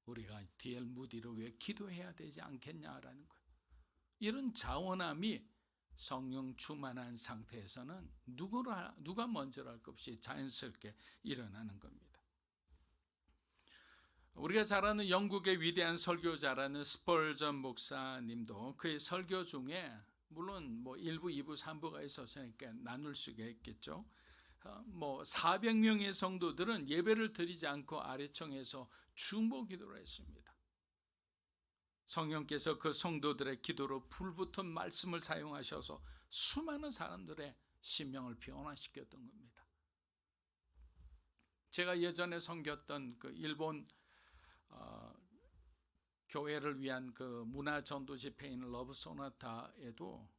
우리가 D.L. 무디를 왜 기도해야 되지 않겠냐라는 거예요. 이런 자원함이 성령 충만한 상태에서는 누가 먼저랄 것 없이 자연스럽게 일어나는 겁니다. 우리가 잘 아는 영국의 위대한 설교자라는 스펄전 목사님도 그의 설교 중에 물론 뭐 1부, 2부, 3부가 있어서니까 나눌 수가 있겠죠. 400명의 성도들은 예배를 드리지 않고 아래층에서 중보 기도를 했습니다. 성령께서 그 성도들의 기도로 불붙은 말씀을 사용하셔서 수많은 사람들의 심령을 변화시켰던 겁니다. 제가 예전에 섬겼던 그 일본 교회를 위한 그 문화 전도 집회인 러브 소나타에도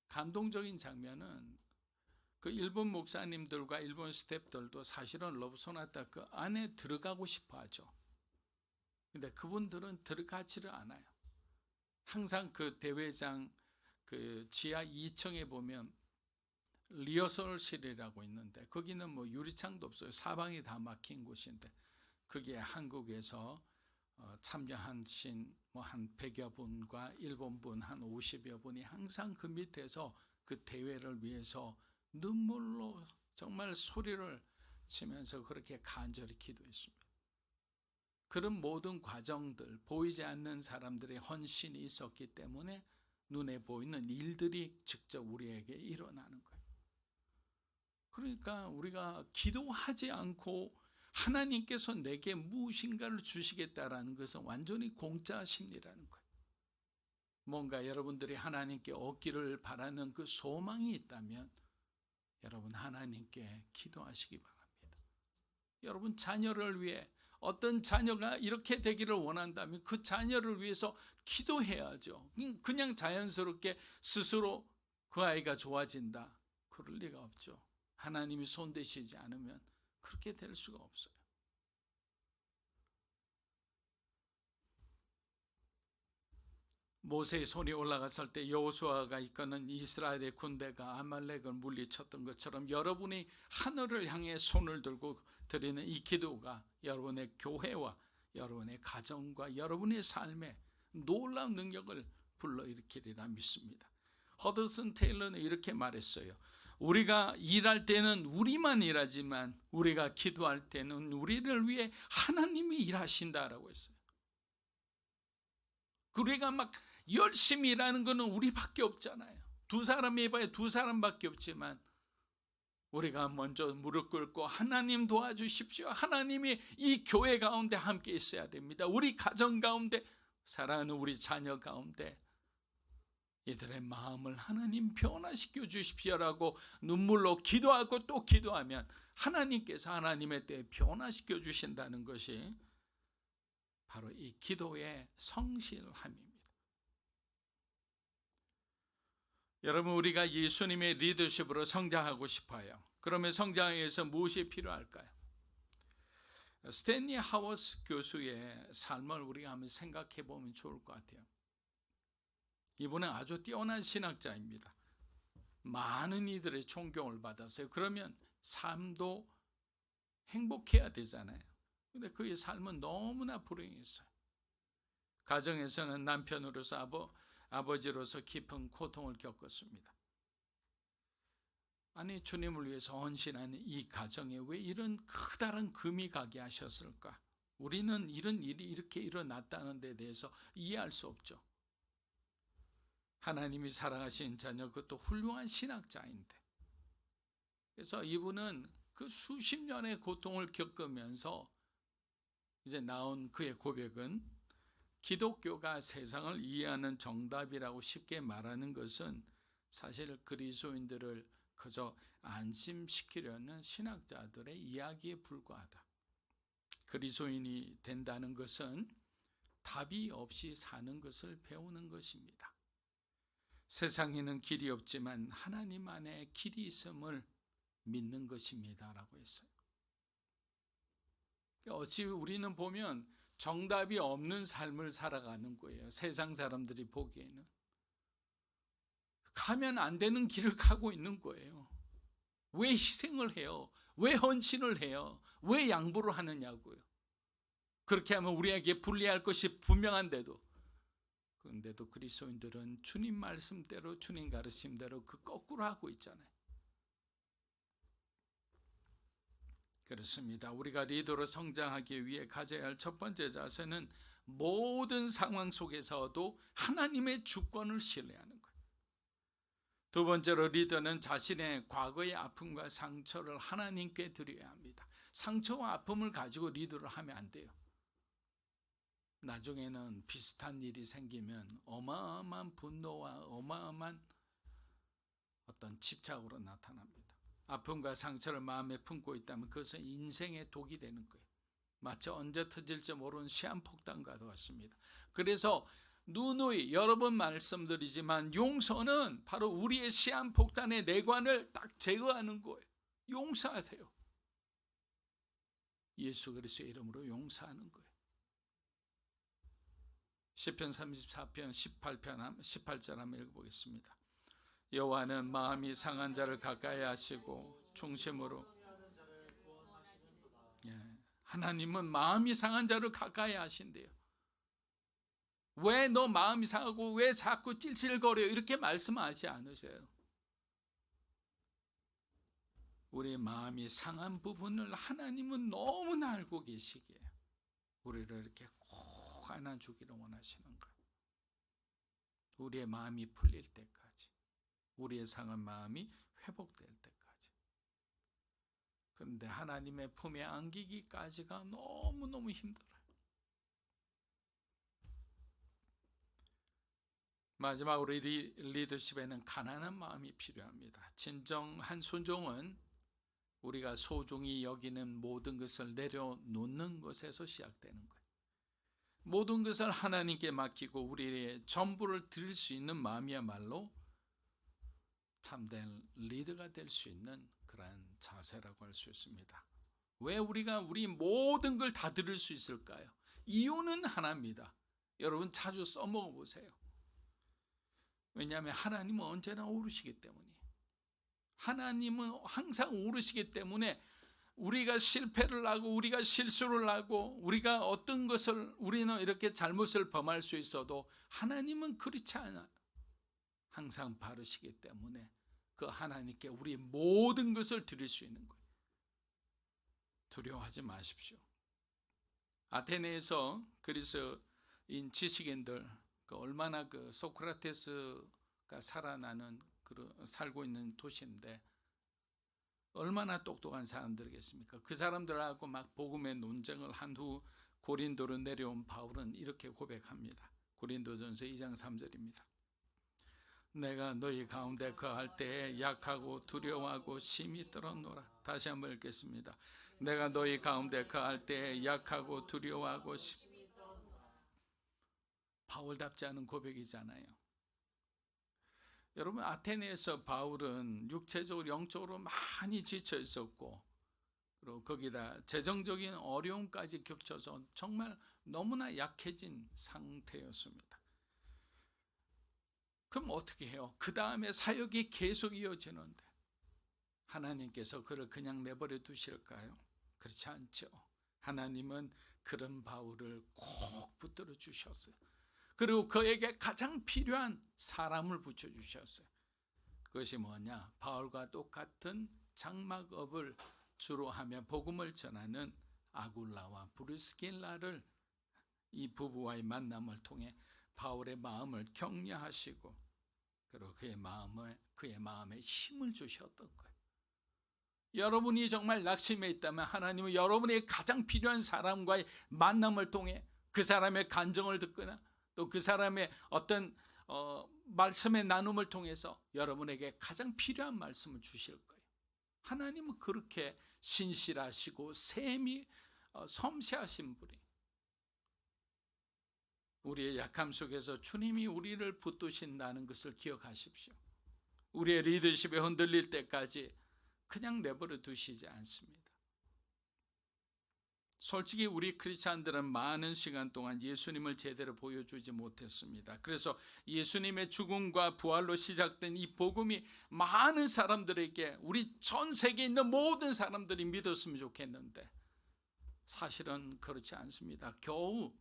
감동적인 장면은 그 일본 목사님들과 일본 스태프들도 사실은 러브 소나타 그 안에 들어가고 싶어 하죠. 근데 그분들은 들어가지를 않아요. 항상 그 대회장 그 지하 2층에 보면 리허설실이라고 있는데 거기는 뭐 유리창도 없어요. 사방이 다 막힌 곳인데 그게 한국에서 참여하신 뭐 한 100여 분과 일본 분 한 50여 분이 항상 그 밑에서 그 대회를 위해서 눈물로 정말 소리를 치면서 그렇게 간절히 기도했습니다. 그런 모든 과정들, 보이지 않는 사람들의 헌신이 있었기 때문에 눈에 보이는 일들이 직접 우리에게 일어나는 거예요. 그러니까 우리가 기도하지 않고 하나님께서 내게 무엇인가를 주시겠다라는 것은 완전히 공짜 심리라는 거예요. 뭔가 여러분들이 하나님께 얻기를 바라는 그 소망이 있다면 여러분 하나님께 기도하시기 바랍니다. 여러분 자녀를 위해 어떤 자녀가 이렇게 되기를 원한다면 그 자녀를 위해서 기도해야죠. 그냥 자연스럽게 스스로 그 아이가 좋아진다. 그럴 리가 없죠. 하나님이 손대시지 않으면 그렇게 될 수가 없어요. 모세의 손이 올라갔을 때 여호수아가 이끄는 이스라엘의 군대가 아말렉을 물리쳤던 것처럼 여러분이 하늘을 향해 손을 들고 드리는 이 기도가 여러분의 교회와 여러분의 가정과 여러분의 삶에 놀라운 능력을 불러일으키리라 믿습니다. 허드슨 테일러는 이렇게 말했어요. 우리가 일할 때는 우리만 일하지만 우리가 기도할 때는 우리를 위해 하나님이 일하신다라고 했어요. 우리가 막 열심히 일하는 것은 우리밖에 없잖아요. 두 사람이 해봐야 두 사람밖에 없지만 우리가 먼저 무릎 꿇고 하나님 도와주십시오. 하나님이 이 교회 가운데 함께 있어야 됩니다. 우리 가정 가운데 사랑하는 우리 자녀 가운데 이들의 마음을 하나님 변화시켜 주십시오라고 눈물로 기도하고 또 기도하면 하나님께서 하나님의 때에 변화시켜 주신다는 것이 바로 이 기도의 성실함입니다. 여러분 우리가 예수님의 리더십으로 성장하고 싶어요. 그러면 성장하기 위해서 무엇이 필요할까요? 스탠리 하워스 교수의 삶을 우리가 한번 생각해 보면 좋을 것 같아요. 이분은 아주 뛰어난 신학자입니다. 많은 이들의 존경을 받았어요. 그러면 삶도 행복해야 되잖아요. 근데 그의 삶은 너무나 불행했어요. 가정에서는 남편으로서 아버지로서 깊은 고통을 겪었습니다. 아니 주님을 위해서 헌신하는 이 가정에 왜 이런 커다란 금이 가게 하셨을까? 우리는 이런 일이 이렇게 일어났다는 데 대해서 이해할 수 없죠. 하나님이 사랑하신 자녀, 그것도 훌륭한 신학자인데. 그래서 이분은 그 수십 년의 고통을 겪으면서 이제 나온 그의 고백은 기독교가 세상을 이해하는 정답이라고 쉽게 말하는 것은 사실 그리스도인들을 그저 안심시키려는 신학자들의 이야기에 불과하다. 그리스도인이 된다는 것은 답이 없이 사는 것을 배우는 것입니다. 세상에는 길이 없지만 하나님 안에 길이 있음을 믿는 것입니다 라고 했어요. 어찌 우리는 보면 정답이 없는 삶을 살아가는 거예요. 세상 사람들이 보기에는 가면 안 되는 길을 가고 있는 거예요. 왜 희생을 해요? 왜 헌신을 해요? 왜 양보를 하느냐고요. 그렇게 하면 우리에게 불리할 것이 분명한데도, 그런데도 그리스도인들은 주님 말씀대로, 주님 가르침대로 그 거꾸로 하고 있잖아요. 그렇습니다. 우리가 리더로 성장하기 위해 가져야 할 첫 번째 자세는 모든 상황 속에서도 하나님의 주권을 신뢰하는 거예요. 두 번째로 리더는 자신의 과거의 아픔과 상처를 하나님께 드려야 합니다. 상처와 아픔을 가지고 리더를 하면 안 돼요. 나중에는 비슷한 일이 생기면 어마어마한 분노와 어마어마한 어떤 집착으로 나타납니다. 아픔과 상처를 마음에 품고 있다면 그것은 인생의 독이 되는 거예요. 마치 언제 터질지 모르는 시한폭탄과 같습니다. 그래서 누누이 여러 번 말씀드리지만 용서는 바로 우리의 시한폭탄의 내관을 딱 제거하는 거예요. 용서하세요. 예수 그리스도의 이름으로 용서하는 거예요. 시편 34편 18절 한번 읽어보겠습니다. 여호와는 마음이 상한 자를 가까이 하시고 중심으로, 하나님은 마음이 상한 자를 가까이 하신대요. 왜 너 마음이 상하고 왜 자꾸 찔찔거려 이렇게 말씀하지 않으세요. 우리 마음이 상한 부분을 하나님은 너무나 알고 계시기에 우리를 이렇게 꼭 안아주기를 원하시는 거예요. 우리의 마음이 풀릴 때까지, 우리의 상한 마음이 회복될 때까지. 그런데 하나님의 품에 안기기까지가 너무너무 힘들어요. 마지막으로 리더십에는 가난한 마음이 필요합니다. 진정한 순종은 우리가 소중히 여기는 모든 것을 내려놓는 것에서 시작되는 거예요. 모든 것을 하나님께 맡기고 우리의 전부를 드릴 수 있는 마음이야말로 참된 리더가 될 수 있는 그러한 자세라고 할 수 있습니다. 왜 우리가 우리 모든 걸 다 드릴 수 있을까요? 이유는 하나입니다. 여러분 자주 써먹어 보세요. 왜냐하면 하나님은 언제나 오르시기 때문이에요. 하나님은 항상 오르시기 때문에 우리가 실패를 하고 우리가 실수를 하고 우리가 어떤 것을 우리는 이렇게 잘못을 범할 수 있어도 하나님은 그렇지 않아요. 항상 바르시기 때문에 그 하나님께 우리 모든 것을 드릴 수 있는 거예요. 두려워하지 마십시오. 아테네에서 그리스인 지식인들 얼마나 소크라테스가 살고 있는 도시인데 얼마나 똑똑한 사람들이겠습니까? 그 사람들하고 막 복음의 논쟁을 한 후 고린도로 내려온 바울은 이렇게 고백합니다. 고린도전서 2장 3절입니다. 내가 너희 가운데 거할 때에 약하고 두려워하고 심히 떨었노라. 다시 한번 읽겠습니다. 내가 너희 가운데 거할 때에 약하고 두려워하고 심히 떨었노라. 바울답지 않은 고백이잖아요. 여러분, 아테네에서 바울은 육체적으로 영적으로 많이 지쳐 있었고 그리고 거기다 재정적인 어려움까지 겹쳐서 정말 너무나 약해진 상태였습니다. 그럼 어떻게 해요? 그 다음에 사역이 계속 이어지는데 하나님께서 그를 그냥 내버려 두실까요? 그렇지 않죠. 하나님은 그런 바울을 꼭 붙들어 주셨어요. 그리고 그에게 가장 필요한 사람을 붙여주셨어요. 그것이 뭐냐? 바울과 똑같은 장막업을 주로 하며 복음을 전하는 아굴라와 브리스길라를 이 부부와의 만남을 통해 바울의 마음을 격려하시고 그리고 그의 마음에 힘을 주셨던 거예요. 여러분이 정말 낙심해 있다면 하나님은 여러분의 가장 필요한 사람과의 만남을 통해 그 사람의 간증을 듣거나 또 그 사람의 어떤 말씀의 나눔을 통해서 여러분에게 가장 필요한 말씀을 주실 거예요. 하나님은 그렇게 신실하시고 섬세하신 분이 우리의 약함 속에서 주님이 우리를 붙드신다는 것을 기억하십시오. 우리의 리더십에 흔들릴 때까지 그냥 내버려 두시지 않습니다. 솔직히 우리 크리스찬들은 많은 시간 동안 예수님을 제대로 보여주지 못했습니다. 그래서 예수님의 죽음과 부활로 시작된 이 복음이 많은 사람들에게, 우리 전 세계에 있는 모든 사람들이 믿었으면 좋겠는데 사실은 그렇지 않습니다. 겨우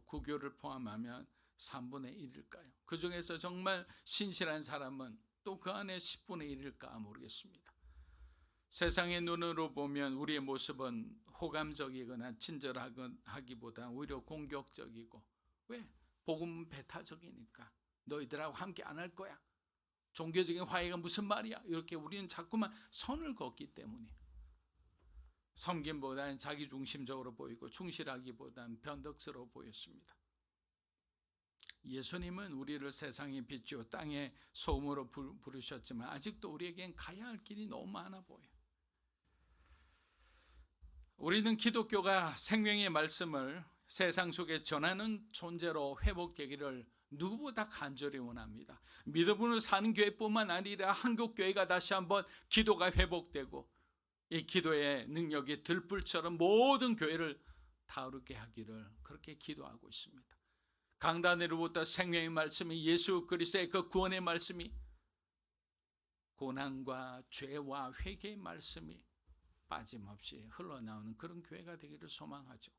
구교를 포함하면 3분의 1일까요? 그 중에서 정말 신실한 사람은 또 그 안에 10분의 1일까 모르겠습니다. 세상의 눈으로 보면 우리의 모습은 호감적이거나 친절하기보다 오히려 공격적이고, 왜? 복음 배타적이니까. 너희들하고 함께 안 할 거야. 종교적인 화해가 무슨 말이야? 이렇게 우리는 자꾸만 선을 걷기 때문에 섬김보다는 자기중심적으로 보이고 충실하기보다는 변덕스러워 보였습니다. 예수님은 우리를 세상의 빛이요 땅의 소음으로 부르셨지만 아직도 우리에겐 가야 할 길이 너무 많아 보여요. 우리는 기독교가 생명의 말씀을 세상 속에 전하는 존재로 회복되기를 누구보다 간절히 원합니다. 믿음으로 사는 교회뿐만 아니라 한국교회가 다시 한번 기도가 회복되고 이 기도의 능력이 들불처럼 모든 교회를 다루게 하기를 그렇게 기도하고 있습니다. 강단으로부터 생명의 말씀이, 예수 그리스도의 그 구원의 말씀이, 고난과 죄와 회개의 말씀이 빠짐없이 흘러나오는 그런 교회가 되기를 소망하죠.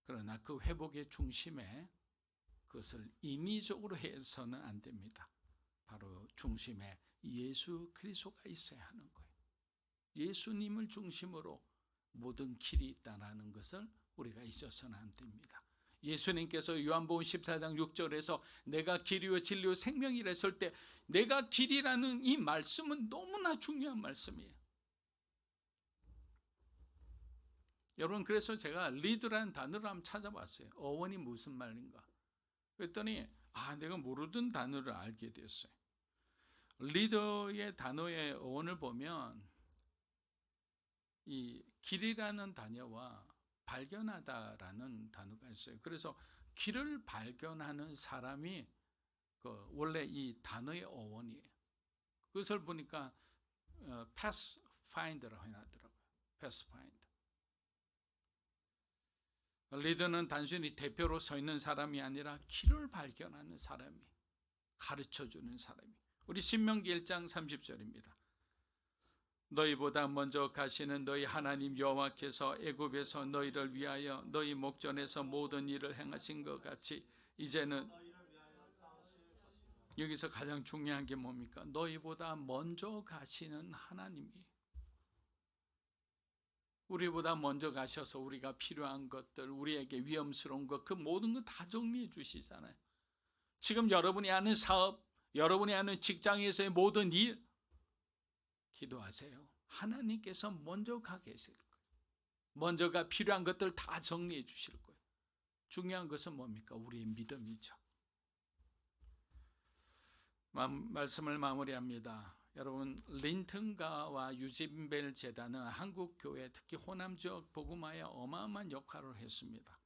그러나 그 회복의 중심에 그것을 인위적으로 해서는 안 됩니다. 바로 중심에 예수 그리스도가 있어야 하는 거예요. 예수님을 중심으로 모든 길이 있다는 것을 우리가 잊어서는 안 됩니다. 예수님께서 요한복음 14장 6절에서 내가 길이요 진리요 생명이라 했을 때 내가 길이라는 이 말씀은 너무나 중요한 말씀이에요. 여러분, 그래서 제가 리드라는 단어를 한번 찾아봤어요. 어원이 무슨 말인가? 그랬더니 내가 모르던 단어를 알게 되었어요. 리더의 단어의 어원을 보면 이 길이라는 단어와 발견하다라는 단어가 있어요. 그래서 길을 발견하는 사람이 원래 이 단어의 어원이에요. 그것을 보니까 pathfinder라고 해놨더라고요. pathfinder. 리더는 단순히 대표로 서 있는 사람이 아니라 길을 발견하는 사람이, 가르쳐주는 사람이. 우리 신명기 1장 30절입니다. 너희보다 먼저 가시는 너희 하나님 여호와께서 애굽에서 너희를 위하여 너희 목전에서 모든 일을 행하신 것 같이 이제는, 여기서 가장 중요한 게 뭡니까? 너희보다 먼저 가시는 하나님이, 우리보다 먼저 가셔서 우리가 필요한 것들, 우리에게 위험스러운 것, 그 모든 것 다 정리해 주시잖아요. 지금 여러분이 하는 사업, 여러분이 하는 직장에서의 모든 일, 기도하세요. 하나님께서 먼저 가 계실 거예요. 먼저가 필요한 것들 다 정리해 주실 거예요. 중요한 것은 뭡니까? 우리의 믿음이죠. 말씀을 마무리합니다. 여러분, 린튼가와 유진벨 재단은 한국 교회, 특히 호남 지역 복음화에 어마어마한 역할을 했습니다.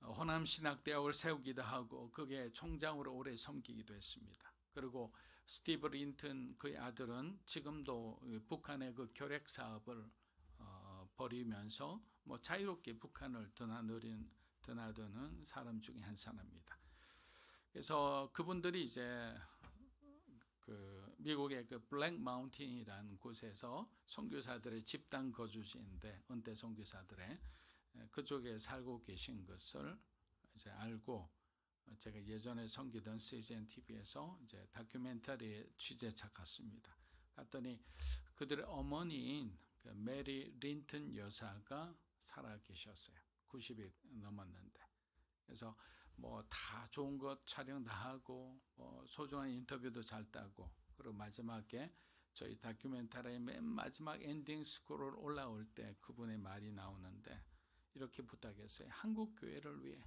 호남 신학대학을 세우기도 하고 그게 총장으로 오래 섬기기도 했습니다. 그리고 스티브 린튼 그의 아들은 지금도 북한의 그 교력 사업을 벌이면서 자유롭게 북한을 드나드는 사람 중에 한 사람입니다. 그래서 그분들이 이제 미국의 블랙 마운틴이라는 곳에서 선교사들의 집단 거주지인데, 은퇴 선교사들의 그쪽에 살고 계신 것을 이제 알고 제가 예전에 섬기던 CGN TV에서 이제 다큐멘터리 취재차 갔습니다. 갔더니 그들의 어머니인 메리 린튼 여사가 살아 계셨어요. 90이 넘었는데. 그래서 다 좋은 것 촬영 다 하고 소중한 인터뷰도 잘 따고, 그리고 마지막에 저희 다큐멘터리의 맨 마지막 엔딩 스크롤 올라올 때 그분의 말이 나오는데 이렇게 부탁했어요. 한국 교회를 위해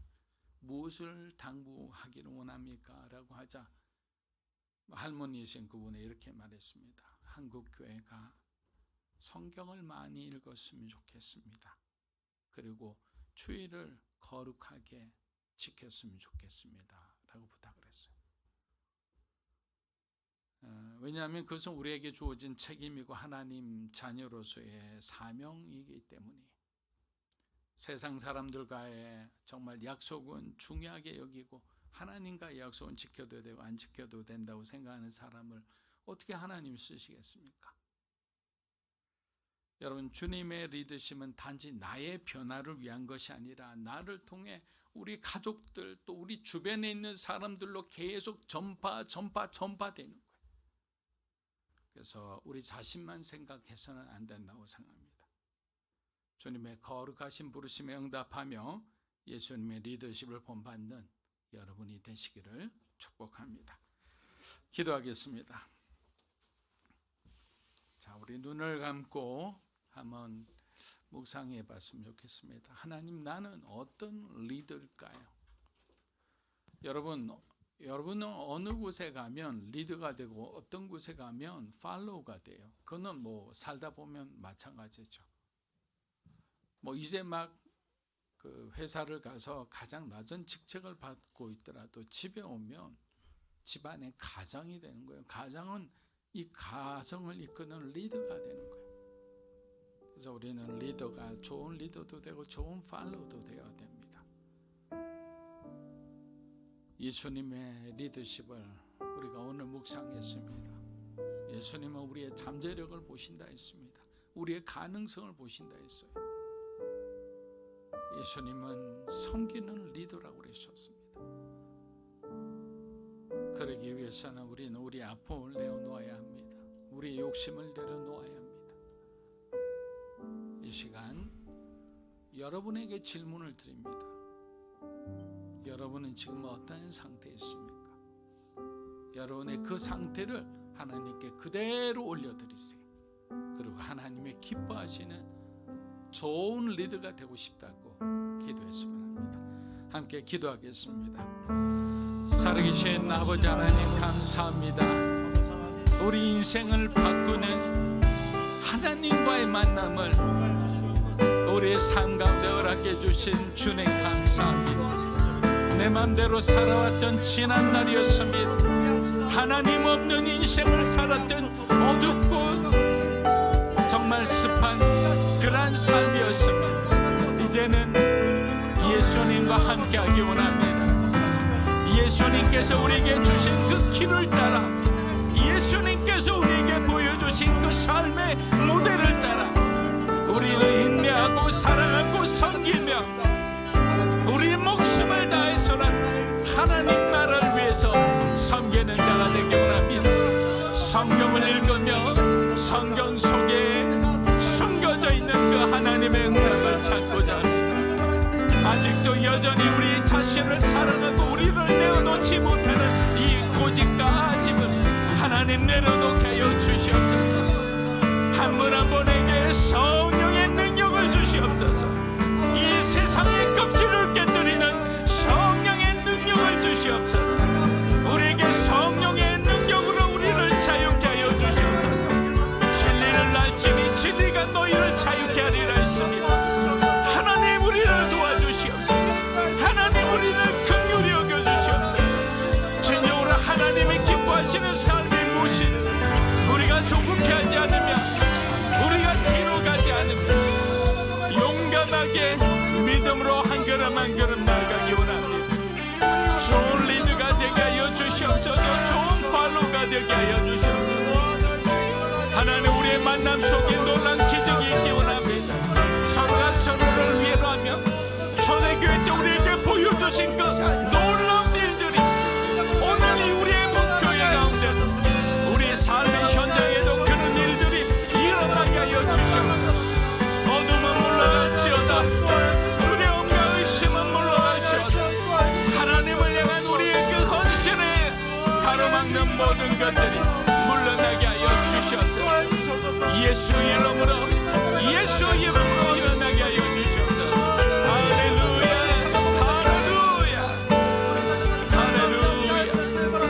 무엇을 당부하기를 원합니까? 라고 하자 할머니이신 그분이 이렇게 말했습니다. 한국 교회가 성경을 많이 읽었으면 좋겠습니다. 그리고 주일을 거룩하게 지켰으면 좋겠습니다. 라고 부탁을 했어요. 왜냐하면 그것은 우리에게 주어진 책임이고 하나님 자녀로서의 사명이기 때문이에요. 세상 사람들과의 정말 약속은 중요하게 여기고 하나님과의 약속은 지켜도 되고 안 지켜도 된다고 생각하는 사람을 어떻게 하나님 쓰시겠습니까? 여러분, 주님의 리더십은 단지 나의 변화를 위한 것이 아니라 나를 통해 우리 가족들 또 우리 주변에 있는 사람들로 계속 전파되는 거예요. 그래서 우리 자신만 생각해서는 안 된다고 생각합니다. 주님의 거룩하신 부르심에 응답하며 예수님의 리더십을 본받는 여러분이 되시기를 축복합니다. 기도하겠습니다. 자, 우리 눈을 감고 한번 묵상해 봤으면 좋겠습니다. 하나님, 나는 어떤 리더일까요? 여러분은 어느 곳에 가면 리더가 되고 어떤 곳에 가면 팔로우가 돼요. 그거는 뭐 살다 보면 마찬가지죠. 뭐 이제 막 그 회사를 가서 가장 낮은 직책을 받고 있더라도 집에 오면 집안의 가장이 되는 거예요. 가장은 이 가정을 이끄는 리더가 되는 거예요. 그래서 우리는 리더가 좋은 리더도 되고 좋은 팔로우도 되어야 됩니다. 예수님의 리더십을 우리가 오늘 묵상했습니다. 예수님은 우리의 잠재력을 보신다 했습니다. 우리의 가능성을 보신다 했어요. 예수님은 섬기는 리더라고 그러셨습니다. 그러기 위해서는 우리는 우리 아픔을 내어놓아야 합니다. 우리의 욕심을 내려놓아야 합니다. 이 시간 여러분에게 질문을 드립니다. 여러분은 지금 어떤 상태에 있습니까? 여러분의 그 상태를 하나님께 그대로 올려드리세요. 그리고 하나님의 기뻐하시는 좋은 리더가 되고 싶다고 기도했으면 합니다. 함께 기도하겠습니다. 살아계신 아버지 하나님, 감사합니다. 우리 인생을 바꾸는 하나님과의 만남을 우리의 삶 가운데 허락해 주신 주님 감사합니다. 내 맘대로 살아왔던 지난 날이었습니다. 하나님 없는 인생을 살았던 어둡고 정말 습한 그런 삶이었습니다. 이제는 예수님과 함께하기 원합니다. 예수님께서 우리에게 주신 그 길을 따라, 예수님께서 우리에게 보여주신 그 삶의 모델을 따라 우리를 인내하고 사랑하고 섬기며 우리의 목숨을 다해서는 하나님 나라를 위해서 섬기는 자가 되기 원합니다. 성경을 읽으며 성경 속에 숨겨져 있는 그 하나님의 응답을 찾고자 합니다. 아직도 여전히 우리 자신을 사랑하고 우리를 내어놓지 못하는 이 고집과 아집을 하나님 내려놓게 하여 주시옵소서. 한 분 한 분에게 성령의 능력을 주시옵소서. 이 세상의 껍질을 깨뜨리는 성령의 능력을 주시옵소서. 우리에게 성령의 능력으로 우리를 자유케 하여 주시옵소서. 진리를 알지니 진리가 너희를 자유케 하리라 했습니다. 하나님 우리를 도와주시옵소서. 하나님 우리를 긍휼히 여겨주시옵소서. 진정으로 하나님이 기뻐하시는 삶이 무엇인지 우리가 조급해 하지 않으면, 우리가 뒤로 가지 않으면 용감하게 믿음으로 한 걸음 한 걸음 나아가기 원합니다. 좋은 리더가 되게 하여 주시옵소서. 좋은 팔로우가 되게 하여 주시옵소서. 하나님 우리의 만남 속에 놀란 기적이 있기 원합니다. 서로가 서로를 위로하며 초대교회 때 우리에게 보여주신 그 놀라운 일들이 오늘 이 우리의 목교회 가운데 우리의 삶의 현장에도 그런 일들이 일어나게 하여 주시옵소서. 어둠은 물러갈지어다, 두려움과 의심은 물러갈지어다, 하나님을 향한 우리의 그 헌신에 가로막는 모든 것들이 물러나게 하여 주시옵소서. 예수 이름으로, 예수 이름으로 일어나게 하여 주시옵소서. 할렐루야, 할렐루야, 할렐루야.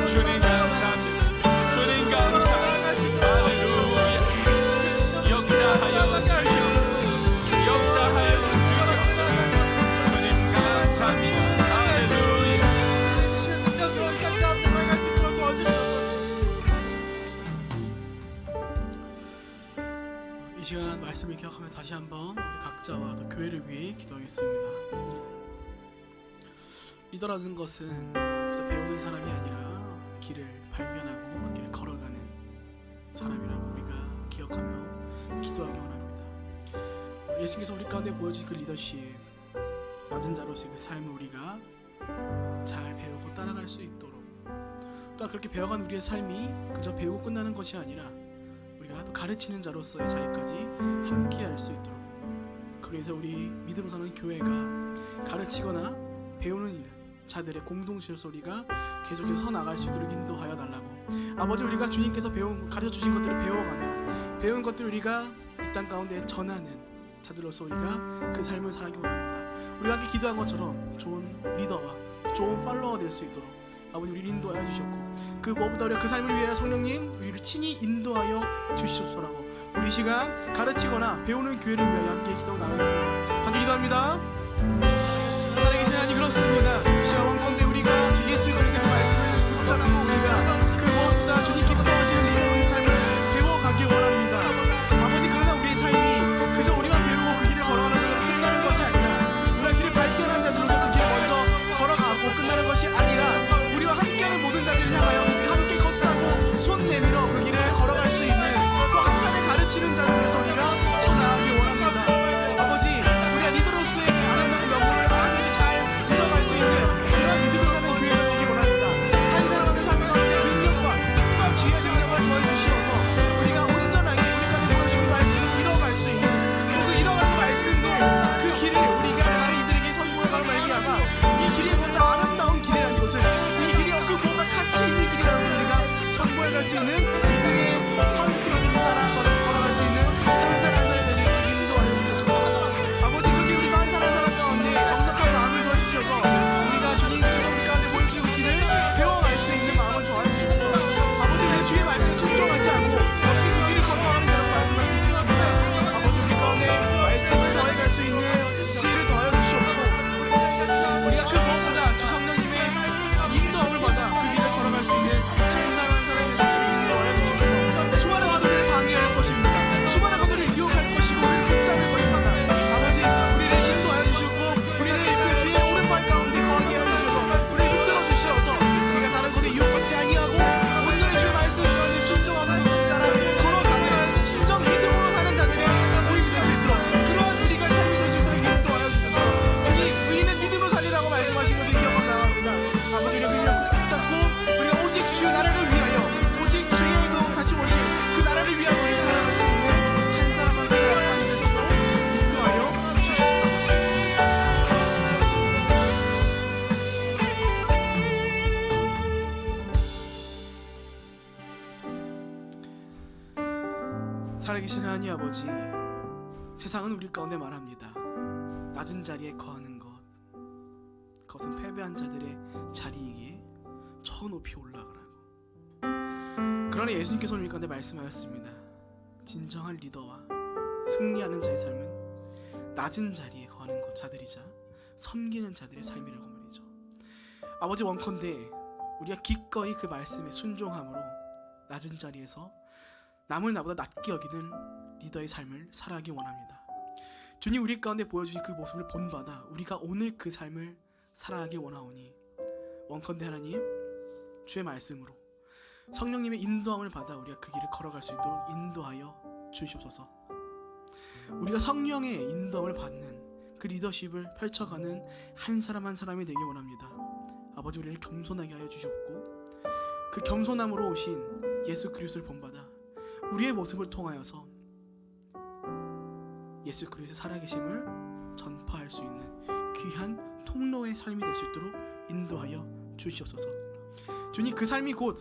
주님 감사합니다. 주님 감사합니다. 할렐루야. 역사하여 주시옵소서. 역사하여 주시옵소서. 주님 감사합니다. 할렐루야. 이 시간 말씀을 기억하며 다시 한번 우리 각자와 또 교회를 위해 기도하겠습니다. 리더라는 것은 그저 배우는 사람이 아니라 길을 발견하고 그 길을 걸어가는 사람이라고 우리가 기억하며 기도하기 원합니다. 예수님께서 우리 가운데 보여주신 그 리더십, 낮은 자로서의 그 삶을 우리가 잘 배우고 따라갈 수 있도록, 또 그렇게 배워간 우리의 삶이 그저 배우고 끝나는 것이 아니라 우리가 또 가르치는 자로서의 자리까지 함께 할 수 있도록, 그래서 우리 믿음으로 사는 교회가 가르치거나 배우는 일, 자들의 공동체로서 우리가 계속해서 나갈 수 있도록 인도하여 달라고. 아버지, 우리가 주님께서 가르쳐 주신 것들을 배워가며 배운 것들을 우리가 이 땅 가운데 전하는 자들로서 우리가 그 삶을 살아가기 원합니다. 우리가 함께 기도한 것처럼 좋은 리더와 좋은 팔로워가 될 수 있도록 아버지 우리를 인도하여 주셨고, 그 무엇보다 우리가 그 삶을 위해 성령님 우리를 친히 인도하여 주시옵소서라고 우리 시간 가르치거나 배우는 교회를 위하여 함께 기도 나가겠습니다. 함께 기도합니다. 살아계신 하나님, 그렇습니다. 이 시간 원건대 우리가 주 예수 그리스도의 말씀을 붙잡고 우리가 그 무엇보다 주님께 기도하시는 우리의 삶을 배워가길 원합니다. 아버지, 그러나 우리의 삶이 그저 우리가 배우고 그 길을 걸어가는 것으로 끝나는 것이 아니라 우리가 길을 발견한 자들로서 그 길을 먼저 걸어가고 끝나는 것이 아니라 우리와 함께하는 모든 자들을 향하여 그 길을 함께 걷자고 손 내밀어 그 길을 걸어갈 수 있는, 또 한 사람을 가르치는 자들로서 우리가 서나가길 원합니다. 아버지, 우리가 리더로서의 아름다운 명분을 하나님께 잘 이뤄갈 수 있는 그런 믿음으로 가는 교회가 되기 원합니다. 한 사람의 삶 가운데 능력과 힘과 지혜의 능력을 더해 주시어서 우리가 온전하게 우리가 되고 싶은 말씀을 이뤄갈 수 있는, 또 그 이뤄가는 말씀도 그 길을 우리가 다른 이들에게 선포하는 말미암아 이 길이 보다 아름다운 길이라는 것을, 이 길이 그 보다 가치 있는 길이라는 것을 우리가 선포해갈 수 있는 믿음의 성수를 따라 걸어갈 수 있는 한 사람 한 사람이 되시길 인도하여 주셔서, 아버지, 그렇게 우리가 한 사람 한 사람 가운데 넉넉한 마음을 더해주셔서 우리가 주님께서 우리 가운데 보여주신 길을 배워갈 수 있는 마음을 더하시옵소서. 아버지, 우리 주의 말씀에 순종하지 않고 어떻게 그 길을 걸어가는 자라고 말씀을 드리겠습니다. 아버지, 우리 가운데 말씀을 더해갈 수 있는 지혜를 더하여 주시옵고, 우리가 그 무엇보다 주 성령님의 인도함을 받아 그 길을 걸어갈 수 있는 한 사람 한 사람의 삶을 인도하여 주옵소서. 수많은 화두들을 방해할 것입니다. 수많은 화두를 유혹할 것이고 우리를 붙잡을 것입니다. 아버지, 우리를 인도하여 주시고 우리를 그 주의 오른발 가운데 거하게 하여 주셔서 우리를 붙들어 주시어서 우리가 다른 것에 유혹받지 아니하고 온전히 주의 말씀 가운데 순종하는 것을 따라 걸어가는 진정 믿음으로 사는 자들의 모임이 될 수 있도록, 그러한 우리가 삶이 될 수 있도록 인도하여 주셔서 주님, 의인은 믿음으로 살리라고 말씀하신 것을 기억하고 나갑니다. 아버지, 우리가 그냥 붙잡고 우리가 오직 주의 나라를 위하여, 오직 주의 그 같이 오신 그 나라를 위하여 우리 살아갈 수 있는 한 사람 한 사람 될 수 있도록 인도하여 주시옵소서. 살아계신 하나님 아버지, 세상은 우리 가운데 말합니다. 낮은 자리에 거하는 것, 그것은 패배한 자들의 자리이기에 저 높이 올라가라고. 그러나 예수님께서 우리 가운데 말씀하였습니다. 진정한 리더와 승리하는 자의 삶은 낮은 자리에 거하는 것 자들이자 섬기는 자들의 삶이라고 말이죠. 아버지, 원컨대 우리가 기꺼이 그 말씀에 순종함으로 낮은 자리에서 남을 나보다 낮게 여기는 리더의 삶을 살아가기 원합니다. 주님, 우리 가운데 보여주신 그 모습을 본받아 우리가 오늘 그 삶을 살아가기 원하오니, 원컨대 하나님 주의 말씀으로 성령님의 인도함을 받아 우리가 그 길을 걸어갈 수 있도록 인도하여 주시옵소서. 우리가 성령의 인도함을 받는 그 리더십을 펼쳐가는 한 사람 한 사람이 되기 원합니다. 아버지, 우리를 겸손하게 하여 주셨고 그 겸손함으로 오신 예수 그리스도를 본받아 우리의 모습을 통하여서 예수 그리스도의 살아계심을 전파할 수 있는 귀한 통로의 삶이 될 수 있도록 인도하여 주시옵소서. 주님, 그 삶이 곧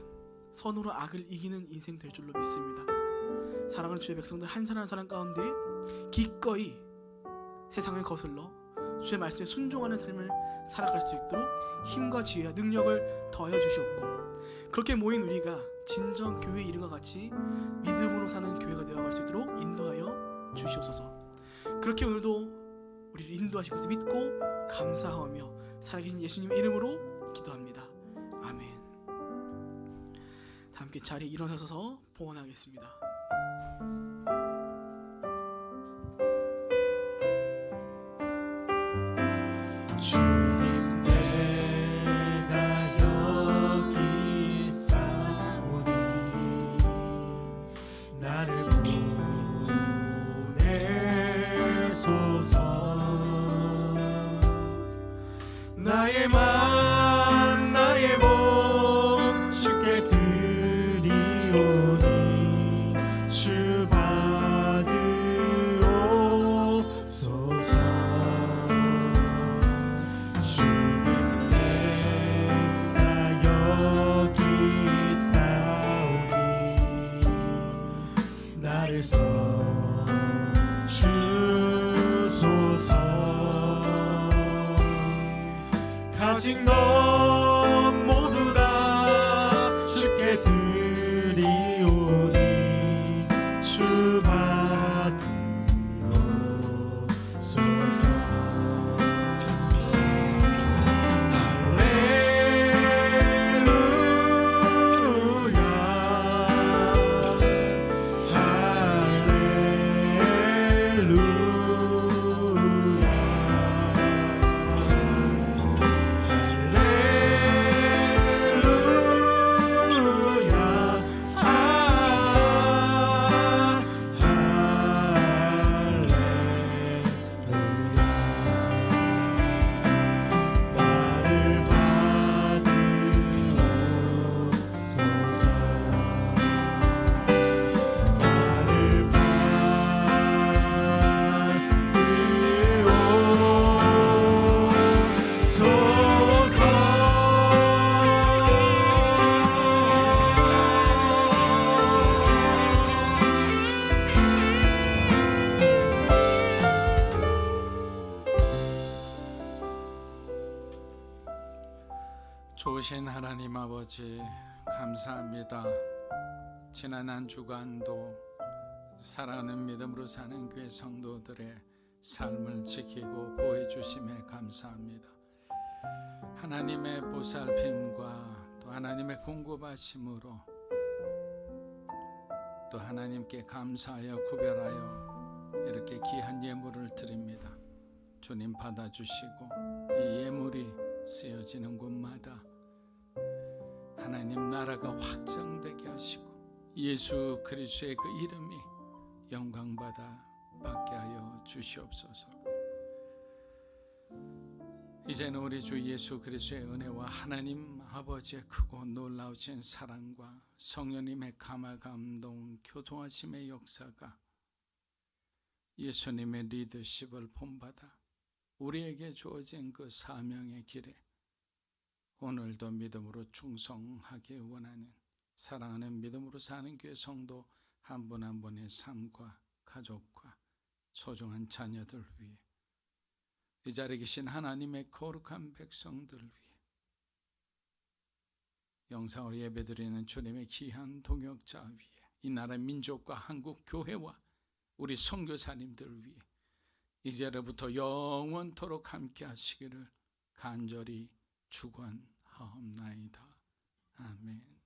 선으로 악을 이기는 인생 될 줄로 믿습니다. 사랑하는 주의 백성들 한 사람 한 사람 가운데 기꺼이 세상을 거슬러 주의 말씀에 순종하는 삶을 살아갈 수 있도록 힘과 지혜와 능력을 더하여 주시옵고, 그렇게 모인 우리가 진정 교회 이름과 같이 믿음으로 사는 교회가 되어갈 수 있도록 인도하여 주시옵소서. 그렇게 오늘도 우리를 인도하실 것을 믿고 감사하며 살아계신 예수님의 이름으로 기도합니다. 아멘. 다 함께 자리에 일어나셔서 봉헌하겠습니다. 주님 내가 여기 있사오니 나를 보내소서. 나의 맘 나의 몸 주께 드리오니 주 받으옵소서. 주님 내가 여기 있사오니 나를 써주소서. 가진 것 모두 다 주께 드리오니 주 받으옵소서. 좋으신 하나님 아버지 감사합니다. 지난 한 주간도 사랑하는 믿음으로 사는 교회 성도들의 삶을 지키고 보호해 주심에 감사합니다. 하나님의 보살핌과 또 하나님의 공급하심으로 또 하나님께 감사하여 구별하여 이렇게 귀한 예물을 드립니다. 주님 받아주시고 이 예물이 쓰여지는 곳마다 하나님 나라가 확장되게 하시고 예수 그리스도의 그 이름이 영광받아 받게 하여 주시옵소서. 이제는 우리 주 예수 그리스도의 은혜와 하나님 아버지의 크고 놀라우신 사랑과 성령님의 감화 감동 교통하심의 역사가 예수님의 리더십을 본받아 우리에게 주어진 그 사명의 길에 오늘도 믿음으로 충성하기 원하는 사랑하는 믿음으로 사는 교회 성도 한 분 한 분의 삶과 가족과 소중한 자녀들 위해 이 자리에 계신 하나님의 거룩한 백성들 위해 영상으로 예배드리는 주님의 귀한 동역자 위해 이 나라 민족과 한국 교회와 우리 선교사님들 위해 이제로부터 영원토록 함께 하시기를 간절히 축원하옵나이다. 아멘.